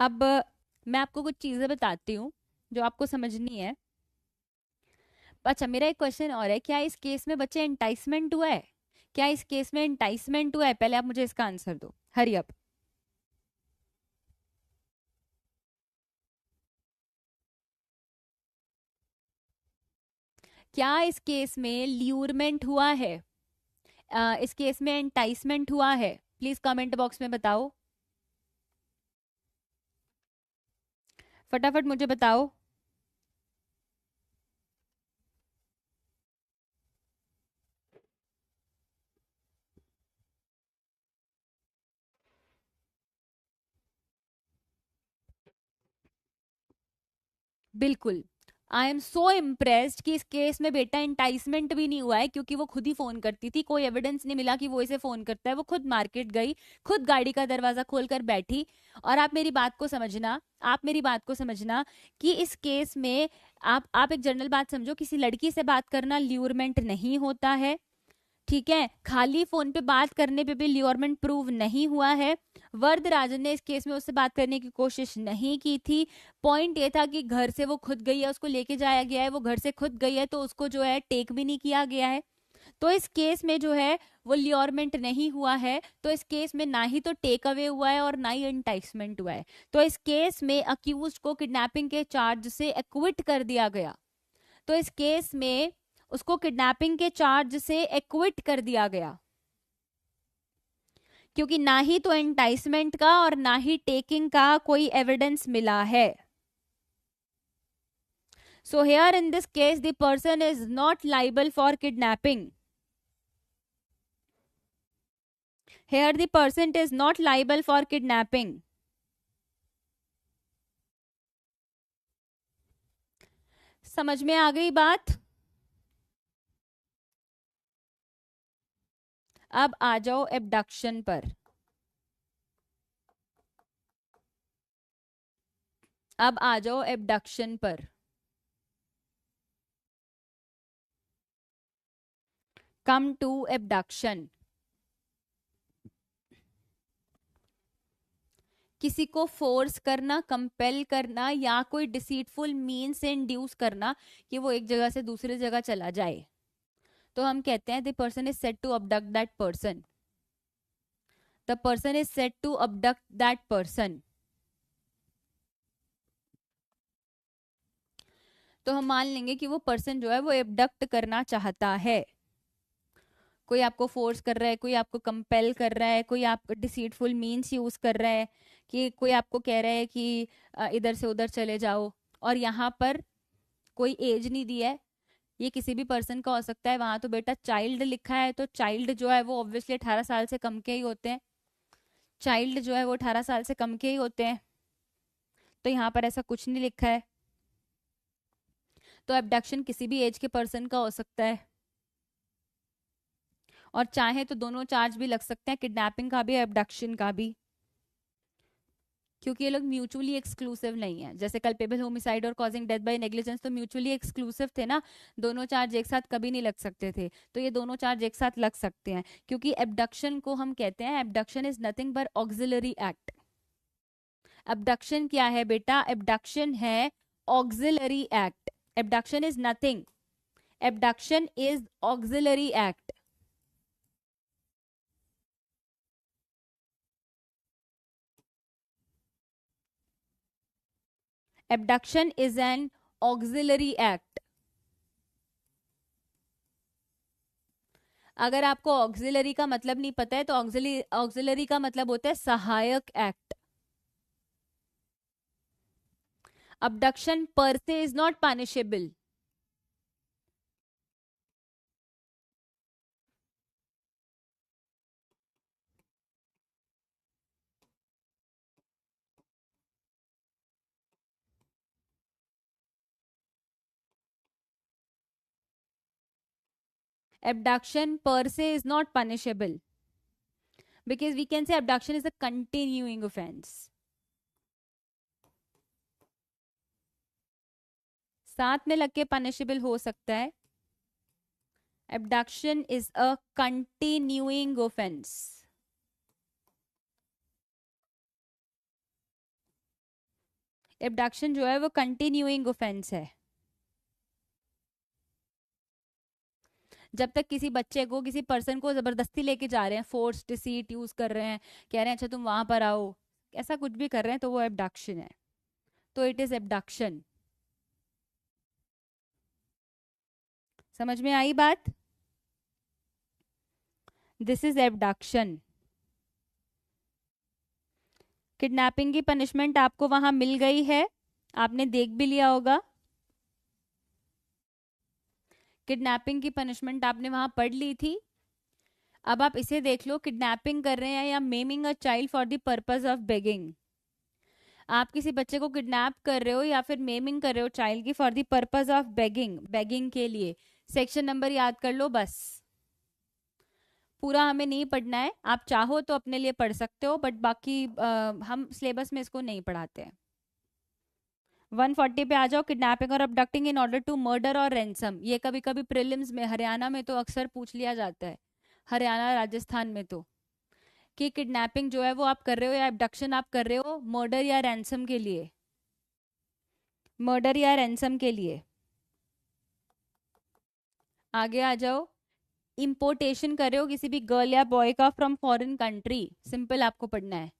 अब मैं आपको कुछ चीजें बताती हूँ जो आपको समझनी है। अच्छा, मेरा एक क्वेश्चन और है, क्या इस केस में बच्चे एंटाइसमेंट हुआ है? क्या इस केस में एंटाइसमेंट हुआ है? पहले आप मुझे इसका आंसर दो, हरी अप। क्या इस केस में ल्यूरमेंट हुआ है? इस केस में एंटाइसमेंट हुआ है? प्लीज कमेंट बॉक्स में बताओ, फटाफट मुझे बताओ। बिल्कुल। आई एम सो इम्प्रेस्ड कि इस केस में बेटा एंटाइसमेंट भी नहीं हुआ है, क्योंकि वो खुद ही फोन करती थी, कोई एविडेंस नहीं मिला कि वो इसे फोन करता है, वो खुद मार्केट गई, खुद गाड़ी का दरवाजा खोलकर बैठी। और आप मेरी बात को समझना, आप मेरी बात को समझना कि इस केस में आप एक जनरल बात समझो, किसी लड़की से बात करना ल्यूरमेंट नहीं होता है, ठीक है? खाली फोन पे बात करने पे भी ल्योरमेंट प्रूव नहीं हुआ है। वरदराजन ने इस केस में उससे बात करने की कोशिश नहीं की थी। पॉइंट ये था कि घर से वो खुद गई है, उसको लेके जाया गया है, वो घर से खुद गई है, तो उसको जो है टेक भी नहीं किया गया है। तो इस केस में जो है वो ल्योरमेंट नहीं हुआ है, तो इस केस में ना ही तो टेक अवे हुआ है और ना ही एंटाइसमेंट हुआ है। तो इस केस में अक्यूज को किडनैपिंग के चार्ज से एक्विट कर दिया गया। तो इस केस में उसको किडनैपिंग के चार्ज से एक्विट कर दिया गया, क्योंकि ना ही तो एंटाइसमेंट का और ना ही टेकिंग का कोई एविडेंस मिला है। So here in this case the person is not liable for kidnapping. Here the person is not liable for kidnapping. समझ में आ गई बात? अब आ जाओ एबडक्शन पर। अब आ जाओ एबडक्शन पर। Come to abduction. किसी को फोर्स करना, कंपेल करना, या कोई डिसीटफुल मीन से इंड्यूस करना कि वो एक जगह से दूसरी जगह चला जाए, तो हम कहते हैं the person is said to abduct that person. The person is said to abduct that person. तो हम मान लेंगे कि वो पर्सन जो है वो एबडक्ट करना चाहता है। कोई आपको फोर्स कर रहा है, कोई आपको कंपेल कर रहा है, कोई आप डिसीटफुल मीन्स यूज कर रहा है, कि कोई आपको कह रहा है कि इधर से उधर चले जाओ, और यहाँ पर कोई एज नहीं दी है, ये किसी भी पर्सन का हो सकता है। वहां तो बेटा चाइल्ड लिखा है, तो चाइल्ड जो है वो ऑब्वियसली 18 साल से कम के ही होते हैं। चाइल्ड जो है वो 18 साल से कम के ही होते हैं, तो यहाँ पर ऐसा कुछ नहीं लिखा है। तो एबडक्शन किसी भी एज के पर्सन का हो सकता है, और चाहे तो दोनों चार्ज भी लग सकते हैं, किडनैपिंग का भी, एबडक्शन का भी, क्योंकि ये लोग म्यूचुअली एक्सक्लूसिव नहीं है। जैसे कल्पेबल होमिसाइड और कॉजिंग डेथ बाय नेग्लिजेंस तो म्यूचुअली एक्सक्लूसिव थे ना, दोनों चार्ज एक साथ कभी नहीं लग सकते थे, तो ये दोनों चार्ज एक साथ लग सकते हैं, क्योंकि एबडक्शन को हम कहते हैं, abduction is nothing but auxiliary act. Abduction क्या है बेटा? एबडक्शन है auxiliary act. Abduction is nothing, abduction is auxiliary act. Abduction is an auxiliary act. अगर आपको ऑक्सिलरी का मतलब नहीं पता है, तो ऑक्सिलरी का मतलब होता है सहायक एक्ट। अबडक्शन पर से is not punishable. Abduction per se is not punishable because we can say abduction is a continuing offense. साथ में लग के punishable हो सकता है. Abduction is a continuing offense. Abduction जो है वो continuing offense है. जब तक किसी बच्चे को, किसी पर्सन को जबरदस्ती लेके जा रहे हैं, फोर्स डिसीट यूज कर रहे हैं, कह रहे हैं अच्छा तुम वहां पर आओ, ऐसा कुछ भी कर रहे हैं, तो वो एब्डक्शन है. तो इट इज एब्डक्शन. समझ में आई बात? This is abduction. किडनैपिंग की पनिशमेंट आपको वहां मिल गई है, आपने देख भी लिया होगा. किडनैपिंग की पनिशमेंट आपने वहां पढ़ ली थी. अब आप इसे देख लो, किडनैपिंग कर रहे हैं या maiming a child for the purpose of begging. आप किसी बच्चे को किडनैप कर रहे हो या फिर मेमिंग कर रहे हो चाइल्ड की for the purpose of begging, begging के लिए. सेक्शन नंबर याद कर लो बस, पूरा हमें नहीं पढ़ना है. आप चाहो तो अपने लिए पढ़ सकते हो, बट बाकी हम सिलेबस में इसको नहीं पढ़ाते हैं. 140 पे आ जाओ. किडनैपिंग और अबडक्टिंग इन ऑर्डर टू मर्डर और रैंसम. ये कभी कभी प्रीलिम्स में हरियाणा में तो अक्सर पूछ लिया जाता है, हरियाणा राजस्थान में तो, कि किडनैपिंग जो है वो आप कर रहे हो या अबडक्शन आप कर रहे हो मर्डर या रैंसम के लिए. मर्डर या रैंसम के लिए. आगे आ जाओ. इंपोर्टेशन कर रहे हो किसी भी गर्ल या बॉय का फ्रॉम फॉरेन कंट्री, सिंपल आपको पढ़ना है.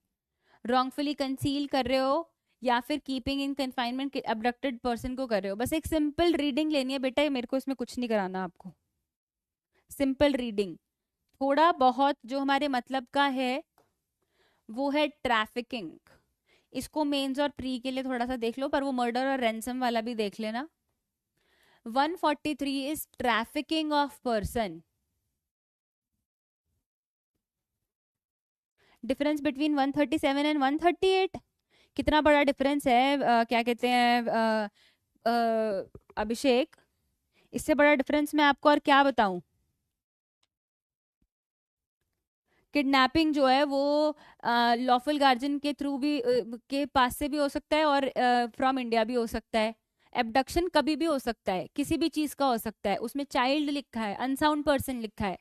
रॉन्गफुली कंसील कर रहे हो या फिर keeping in confinement abducted person को कर रहे हो. बस एक सिंपल रीडिंग लेनी है बेटा, मेरे को इसमें कुछ नहीं कराना आपको. Simple reading. थोड़ा बहुत जो हमारे मतलब का है वो है ट्रैफिकिंग. इसको मेंस और प्री के लिए थोड़ा सा देख लो, पर वो मर्डर और रैंसम वाला भी देख लेना. 143 is trafficking of person. Difference between 137 and 138, कितना बड़ा डिफरेंस है. क्या कहते हैं अभिषेक, इससे बड़ा डिफरेंस मैं आपको और क्या बताऊं. किडनैपिंग जो है वो लॉफुल गार्जियन के थ्रू भी के पास से भी हो सकता है और फ्रॉम इंडिया भी हो सकता है. एब्डक्शन कभी भी हो सकता है, किसी भी चीज का हो सकता है. उसमें चाइल्ड लिखा है, अनसाउंड पर्सन लिखा है,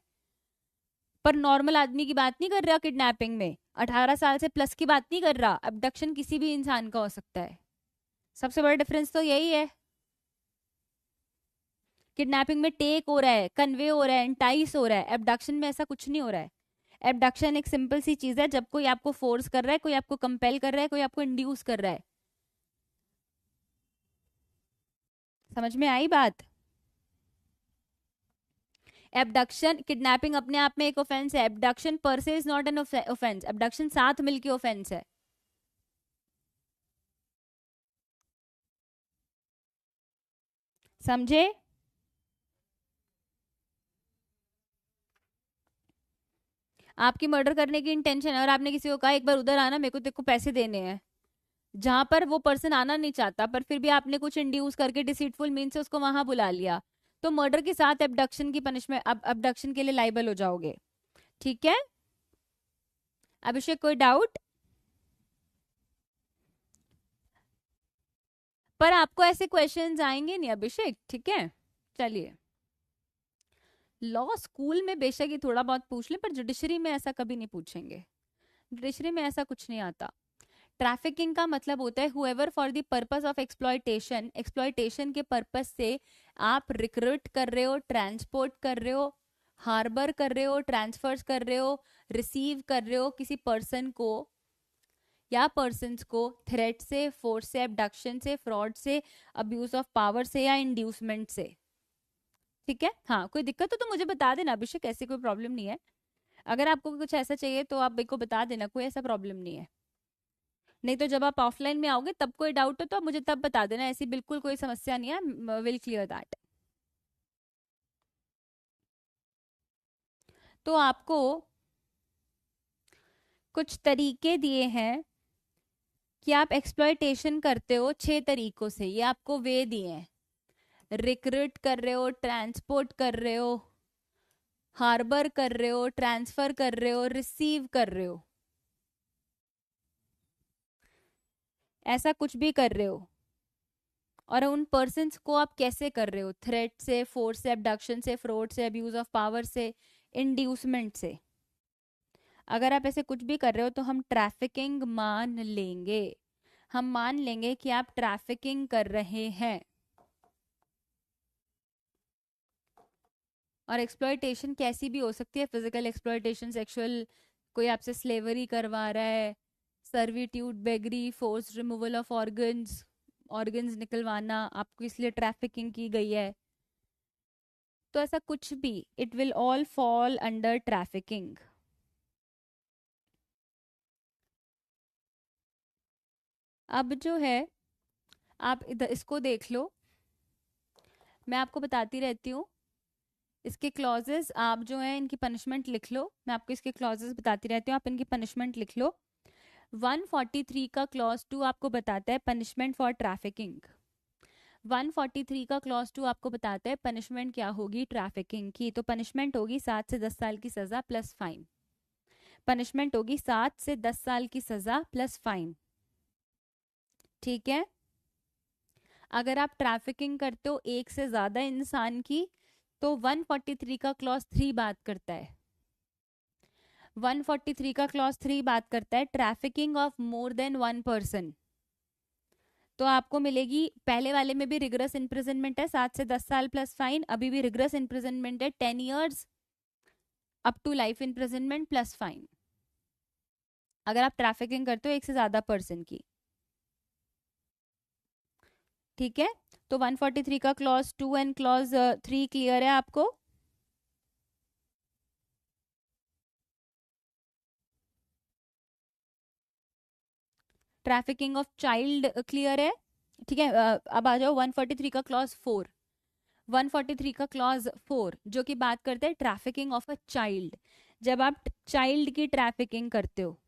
पर नॉर्मल आदमी की बात नहीं कर रहा. किडनैपिंग में 18 साल से प्लस की बात नहीं कर रहा. अबडक्शन किसी भी इंसान का हो सकता है. सबसे बड़ा डिफरेंस तो यही है. किडनैपिंग में टेक हो रहा है, कन्वे हो रहा है, एंटाइस हो रहा है. एबडक्शन में ऐसा कुछ नहीं हो रहा है. एबडक्शन एक सिंपल सी चीज है, जब कोई आपको फोर्स कर रहा है, कोई आपको कंपेल कर रहा है, कोई आपको इंड्यूस कर रहा है. समझ में आई बात? एबडक्शन, किडनैपिंग अपने आप में एक ऑफेंस है. एबडक्शन पर से is not an offence. Abduction साथ मिलके ऑफेंस है. समझे? आपकी मर्डर करने की इंटेंशन है और आपने किसी को कहा एक बार उधर आना, मेरे को तेरे को पैसे देने हैं, जहां पर वो पर्सन आना नहीं चाहता, पर फिर भी आपने कुछ इंड्यूस करके डिसीटफुल मीन से उसको वहां बुला लिया, तो मर्डर के साथ एबडक्शन की पनिशमेंट, अबडक्शन के लिए लाइबल हो जाओगे. ठीक है अभिषेक, कोई डाउट? पर आपको ऐसे क्वेश्चंस आएंगे नहीं अभिषेक, ठीक है. चलिए, लॉ स्कूल में बेशक ही थोड़ा बहुत पूछ लें, पर जुडिशरी में ऐसा कभी नहीं पूछेंगे. जुडिशरी में ऐसा कुछ नहीं आता. ट्रैफिकिंग का मतलब होता है whoever for the purpose of exploitation. Exploitation के पर्पस से आप रिक्रूट कर रहे हो, ट्रांसपोर्ट कर रहे हो, हार्बर कर रहे हो, ट्रांसफर्स कर रहे हो, रिसीव कर रहे हो किसी पर्सन को या पर्सन्स को थ्रेट से, फोर्स से, एबडक्शन से, फ्रॉड से, अब्यूज ऑफ पावर से या इंड्यूसमेंट से. ठीक है. हाँ, कोई दिक्कत हो तो मुझे बता देना अभिषेक, ऐसी कोई प्रॉब्लम नहीं है. अगर आपको कुछ ऐसा चाहिए तो आप मेरे को बता देना, कोई ऐसा प्रॉब्लम नहीं है. नहीं तो जब आप ऑफलाइन में आओगे तब कोई डाउट हो तो आप मुझे तब बता देना, ऐसी बिल्कुल कोई समस्या नहीं है. Will clear that. तो आपको कुछ तरीके दिए हैं कि आप एक्सप्लॉयटेशन करते हो 6 तरीकों से. ये आपको वे दिए हैं. रिक्रूट कर रहे हो, ट्रांसपोर्ट कर रहे हो, हार्बर कर रहे हो, ट्रांसफर कर रहे हो, रिसीव कर रहे हो, ऐसा कुछ भी कर रहे हो, और उन पर्सन्स को आप कैसे कर रहे हो, थ्रेट से, फोर्स से, अबडक्शन से, फ्रॉड से, अब्यूज ऑफ पावर से, इंड्यूसमेंट से, अगर आप ऐसे कुछ भी कर रहे हो तो हम ट्रैफिकिंग मान लेंगे, हम मान लेंगे कि आप ट्रैफिकिंग कर रहे हैं। और एक्सप्लॉयटेशन कैसी भी हो सकती है, फिजिकल एक्सप्लॉयटेशन, सेक्सुअल, कोई आपसे स्लेवरी करवा रहा है, servitude, beggary, force removal of organs, organs निकलवाना, आपको इसलिए ट्रैफिकिंग की गई है, तो ऐसा कुछ भी, it will all fall under trafficking. अब जो है, आप इधर इसको देख लो, मैं आपको बताती रहती हूँ इसके क्लॉजेस, आप जो है इनकी पनिशमेंट लिख लो, मैं आपको इसके क्लॉजेस बताती रहती हूँ, आप इनकी पनिशमेंट लिख लो। 143 का क्लॉज 2 आपको बताता है पनिशमेंट फॉर ट्रैफिकिंग। 143 का क्लॉज 2 आपको बताता है पनिशमेंट क्या होगी ट्रैफिकिंग की, तो पनिशमेंट होगी 7 से 10 साल की सजा प्लस फाइन। पनिशमेंट होगी 7 से 10 साल की सजा प्लस फाइन। ठीक है। अगर आप ट्रैफिकिंग करते हो एक से ज्यादा इंसान की, तो 143 का क्लॉज 3 बात करता है, 143 का क्लॉज 3 बात करता है trafficking of more than one person. तो आपको मिलेगी, पहले वाले में भी रिगरस इम्प्रिजनमेंट है 7 से 10 साल प्लस फाइन, अभी भी रिगरस इम्प्रिजनमेंट है 10 years up to life imprisonment plus fine, अगर आप ट्रैफिकिंग करते हो एक से ज्यादा पर्सन की। ठीक है, तो 143 का क्लॉज 2 एंड क्लॉज 3 क्लियर है आपको। ट्रैफिकिंग ऑफ चाइल्ड क्लियर है। ठीक है, अब आ जाओ 143 का क्लॉज 4। 143 का क्लॉज 4 जो कि बात करते हैं ट्रैफिकिंग ऑफ अ चाइल्ड, जब आप चाइल्ड की ट्रैफिकिंग करते हो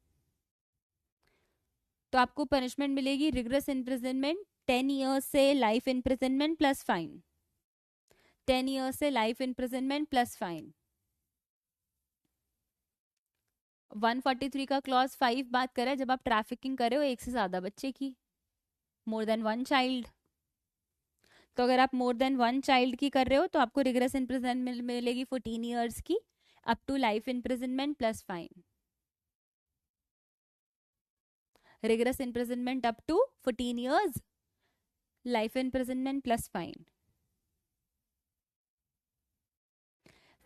तो आपको पनिशमेंट मिलेगी रिगरस इम्प्रिजनमेंट 10 years से life imprisonment plus fine, 10 years से लाइफ इम्प्रिजनमेंट प्लस फाइन। 143 का क्लॉज 5 बात कर रहा है जब आप ट्रैफिकिंग कर रहे हो एक से ज्यादा बच्चे की, मोर देन वन चाइल्ड। तो अगर आप मोर देन वन चाइल्ड की कर रहे हो तो आपको रिगरस इम्प्रिजनमेंट मिलेगी 14 years की up to life imprisonment plus fine, rigorous imprisonment up to 14 years, life imprisonment plus fine.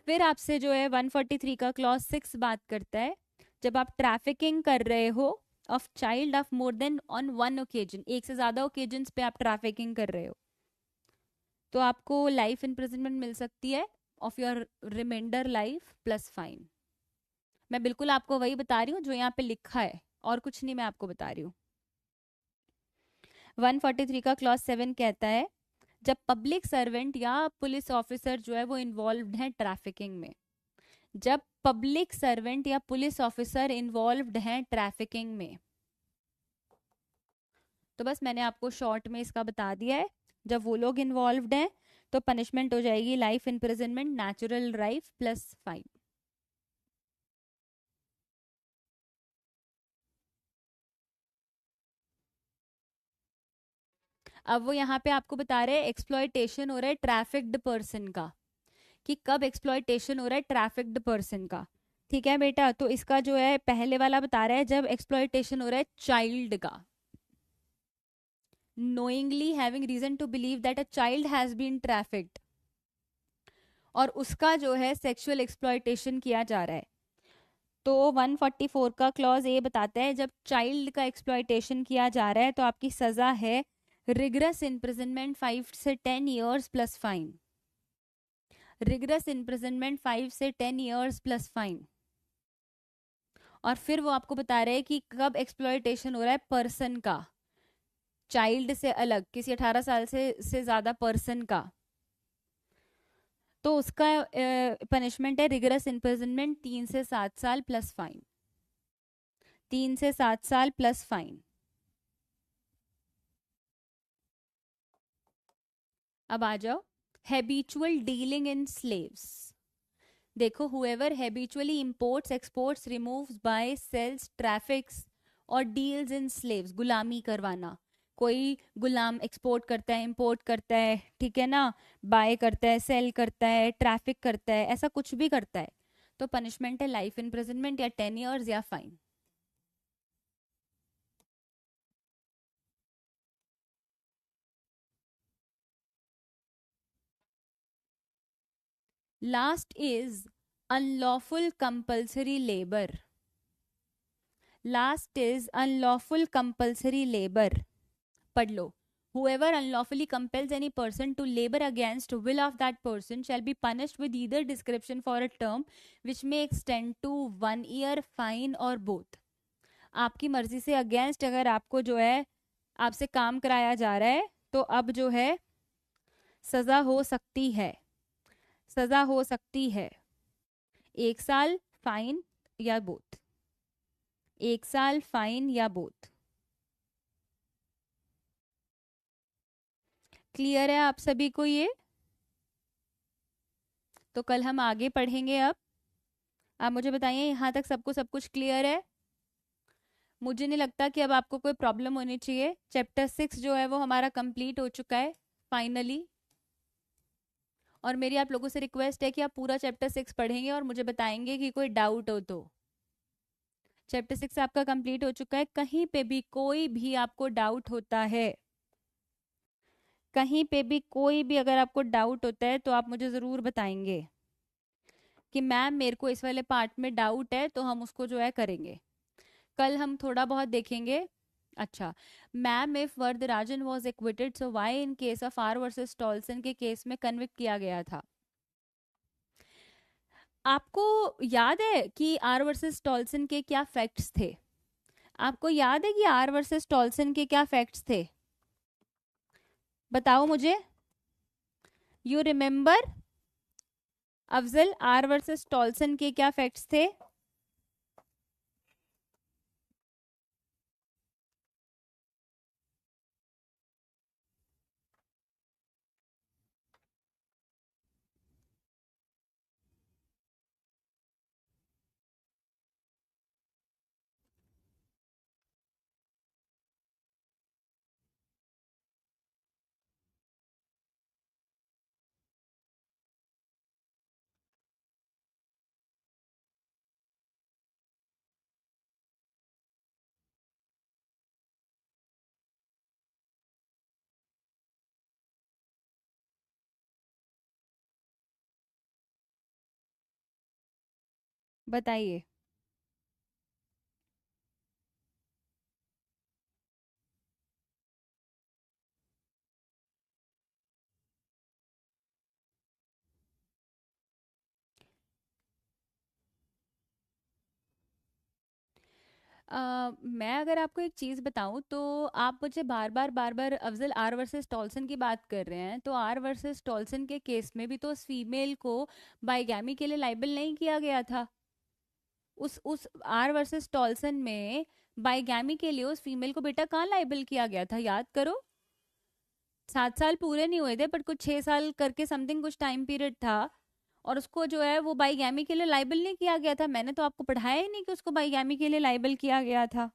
फिर आपसे जो है 143 का क्लॉज 6 बात करता है जब आप ट्रैफिकिंग कर रहे हो of child of more than on one occasion, एक से ज्यादा ओकेजन पे आप ट्रैफिकिंग कर रहे हो, तो आपको लाइफ इम्प्रिजनमेंट मिल सकती है of your reminder life plus fine. मैं बिल्कुल आपको वही बता रही हूँ जो यहाँ पे लिखा है, और कुछ नहीं मैं आपको बता रही हूँ। 143 का क्लॉज 7 कहता है जब पब्लिक सर्वेंट या पुलिस ऑफिसर जो है वो इन्वॉल्व है ट्रैफिकिंग में, जब पब्लिक सर्वेंट या पुलिस ऑफिसर इन्वॉल्व्ड हैं ट्रैफिकिंग में, तो बस मैंने आपको शॉर्ट में इसका बता दिया है, जब वो लोग इन्वॉल्व्ड हैं तो पनिशमेंट हो जाएगी life imprisonment natural life plus fine. अब वो यहाँ पे आपको बता रहे हैं एक्सप्लॉयटेशन हो रहा है ट्रैफिक्ड पर्सन का, कि कब एक्सप्लॉयटेशन हो रहा है ट्रैफिक्ड पर्सन का। ठीक है बेटा, तो इसका जो है पहले वाला बता रहा है जब एक्सप्लॉयटेशन हो रहा है चाइल्ड का, knowingly having reason to believe that a child has been trafficked, और उसका जो है सेक्सुअल एक्सप्लॉयटेशन किया जा रहा है, तो 144 का क्लॉज ए बताता है जब चाइल्ड का एक्सप्लॉयटेशन किया जा रहा है तो आपकी सजा है रिगरस इम्प्रिजनमेंट 5 से 10 years plus fine, rigorous imprisonment 5 से 10 years प्लस फाइन। और फिर वो आपको बता रहे हैं कि कब एक्सप्लॉयटेशन हो रहा है पर्सन का, चाइल्ड से अलग किसी 18 साल से ज्यादा पर्सन का, तो उसका पनिशमेंट है रिगरस इम्प्रिजनमेंट 3 से 7 साल प्लस फाइन, 3 से 7 साल प्लस फाइन। अब आ जाओ हैबिचुअल डीलिंग इन स्लेव्स। देखो, whoever habitually imports exports removes buys sells traffics और डील्स इन स्लेव्स, गुलामी करवाना। कोई गुलाम एक्सपोर्ट करता है, इंपोर्ट करता है, ठीक है ना, बाय करता है, सेल करता है, ट्रैफिक करता है, ऐसा कुछ भी करता है, तो पनिशमेंट है लाइफ इम्प्रिजनमेंट या 10 years या fine. Last is unlawful compulsory labour. Last is unlawful compulsory labour. पढ़ लो। Whoever unlawfully compels any person to labor against will of that person shall be punished with either description for a term which may extend to 1 year, fine or both। आपकी मर्जी से against अगर आपको जो है, आपसे काम कराया जा रहा है, तो अब जो है सजा हो सकती है। सजा हो सकती है 1 साल, फाइन या बोथ। 1 साल, फाइन या बोथ। क्लियर है आप सभी को ये? तो कल हम आगे पढ़ेंगे। अब आप मुझे बताइए, यहाँ तक सबको सब कुछ क्लियर है? मुझे नहीं लगता कि अब आपको कोई प्रॉब्लम होनी चाहिए। चैप्टर 6 जो है वो हमारा कंप्लीट हो चुका है फाइनली। और मेरी आप लोगों से रिक्वेस्ट है कि आप पूरा चैप्टर 6 पढ़ेंगे और मुझे बताएंगे कि कोई डाउट हो तो। चैप्टर 6 आपका कंप्लीट हो चुका है। कहीं पे भी कोई भी आपको डाउट होता है, कहीं पे भी कोई भी अगर आपको डाउट होता है तो आप मुझे ज़रूर बताएंगे कि मैम मेरे को इस वाले पार्ट में डाउट है, तो हम उसको जो है करेंगे। कल हम थोड़ा बहुत देखेंगे। अच्छा, ma'am if Varadarajan was acquitted so why in case of R versus Tolson के केस में कन्विक्ट किया गया था? आपको याद है कि आर वर्सेस टॉल्सन के क्या फैक्ट्स थे? आपको याद है कि आर वर्सेस टॉल्सन के क्या फैक्ट्स थे? बताओ मुझे। You remember Afzal, are versus Tolson के क्या फैक्ट्स थे? बताइए। मैं अगर आपको एक चीज़ बताऊं तो आप मुझे बार बार अफजल, आर वर्सेस टॉल्सन की बात कर रहे हैं, तो आर वर्सेस टॉल्सन के केस में भी तो उस फीमेल को बाइगैमी के लिए लाइबल नहीं किया गया था। उस आर वर्सेस टॉल्सन में बाइगैमी के लिए उस फीमेल को बेटा कहाँ लाइबल किया गया था, याद करो। 7 साल पूरे नहीं हुए थे, बट कुछ 6 साल करके समथिंग कुछ टाइम पीरियड था, और उसको जो है वो बाइगैमी के लिए लाइबल नहीं किया गया था। मैंने तो आपको पढ़ाया ही नहीं कि उसको बाइगैमी के लिए लाइबल किया गया था।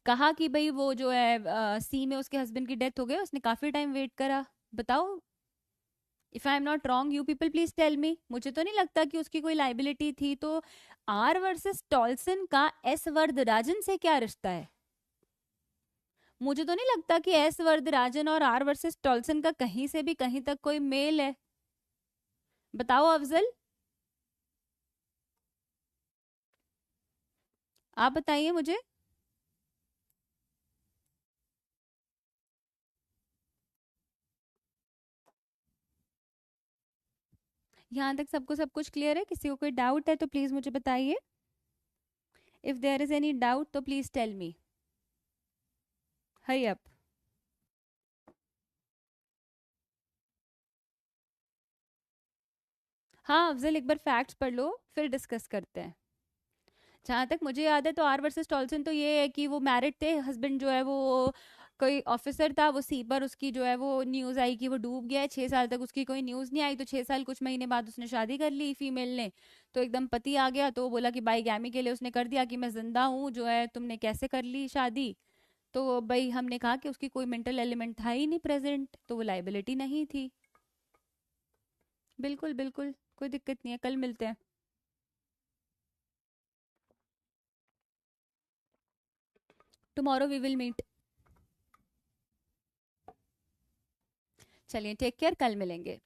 कहा कि भाई वो जो है सी में उसके हस्बैंड की डेथ हो गई, उसने काफी टाइम वेट करा। बताओ, if I am not wrong you people please tell me. मुझे तो नहीं लगता कि उसकी कोई लाइबिलिटी थी। तो आर वर्सेस टॉल्सन का एस वरदराजन से क्या रिश्ता है? मुझे तो नहीं लगता कि एस वरदराजन और आर वर्सेस टॉल्सन का कहीं से भी कहीं तक कोई मेल है। बताओ अफजल, आप बताइए मुझे। यहाँ तक सबको सब कुछ क्लियर है? किसी को कोई डाउट है तो प्लीज मुझे बताइए। If there is any doubt तो please tell me. Hurry up. हाँ अफजल, एक बार फैक्ट्स पढ़ लो फिर डिस्कस करते हैं। जहाँ तक मुझे याद है तो आर वर्सेस टॉल्सन तो ये है कि वो मैरिड थे, हस्बैंड जो है वो कोई ऑफिसर था, वो सी पर उसकी जो है वो न्यूज आई कि वो डूब गया है, 6 साल तक उसकी कोई न्यूज नहीं आई, तो 6 साल कुछ महीने बाद उसने शादी कर ली फीमेल ने। तो एकदम पति आ गया, तो वो बोला कि बाईगैमी के लिए उसने कर दिया कि मैं जिंदा हूँ जो है, तुमने कैसे कर ली शादी। तो भाई हमने कहा कि उसकी कोई मेंटल एलिमेंट था ही नहीं प्रेजेंट, तो वो लाइबिलिटी नहीं थी। बिल्कुल बिल्कुल, कोई दिक्कत नहीं है, कल मिलते हैं। Tomorrow we will meet. चलिए टेक केयर, कल मिलेंगे।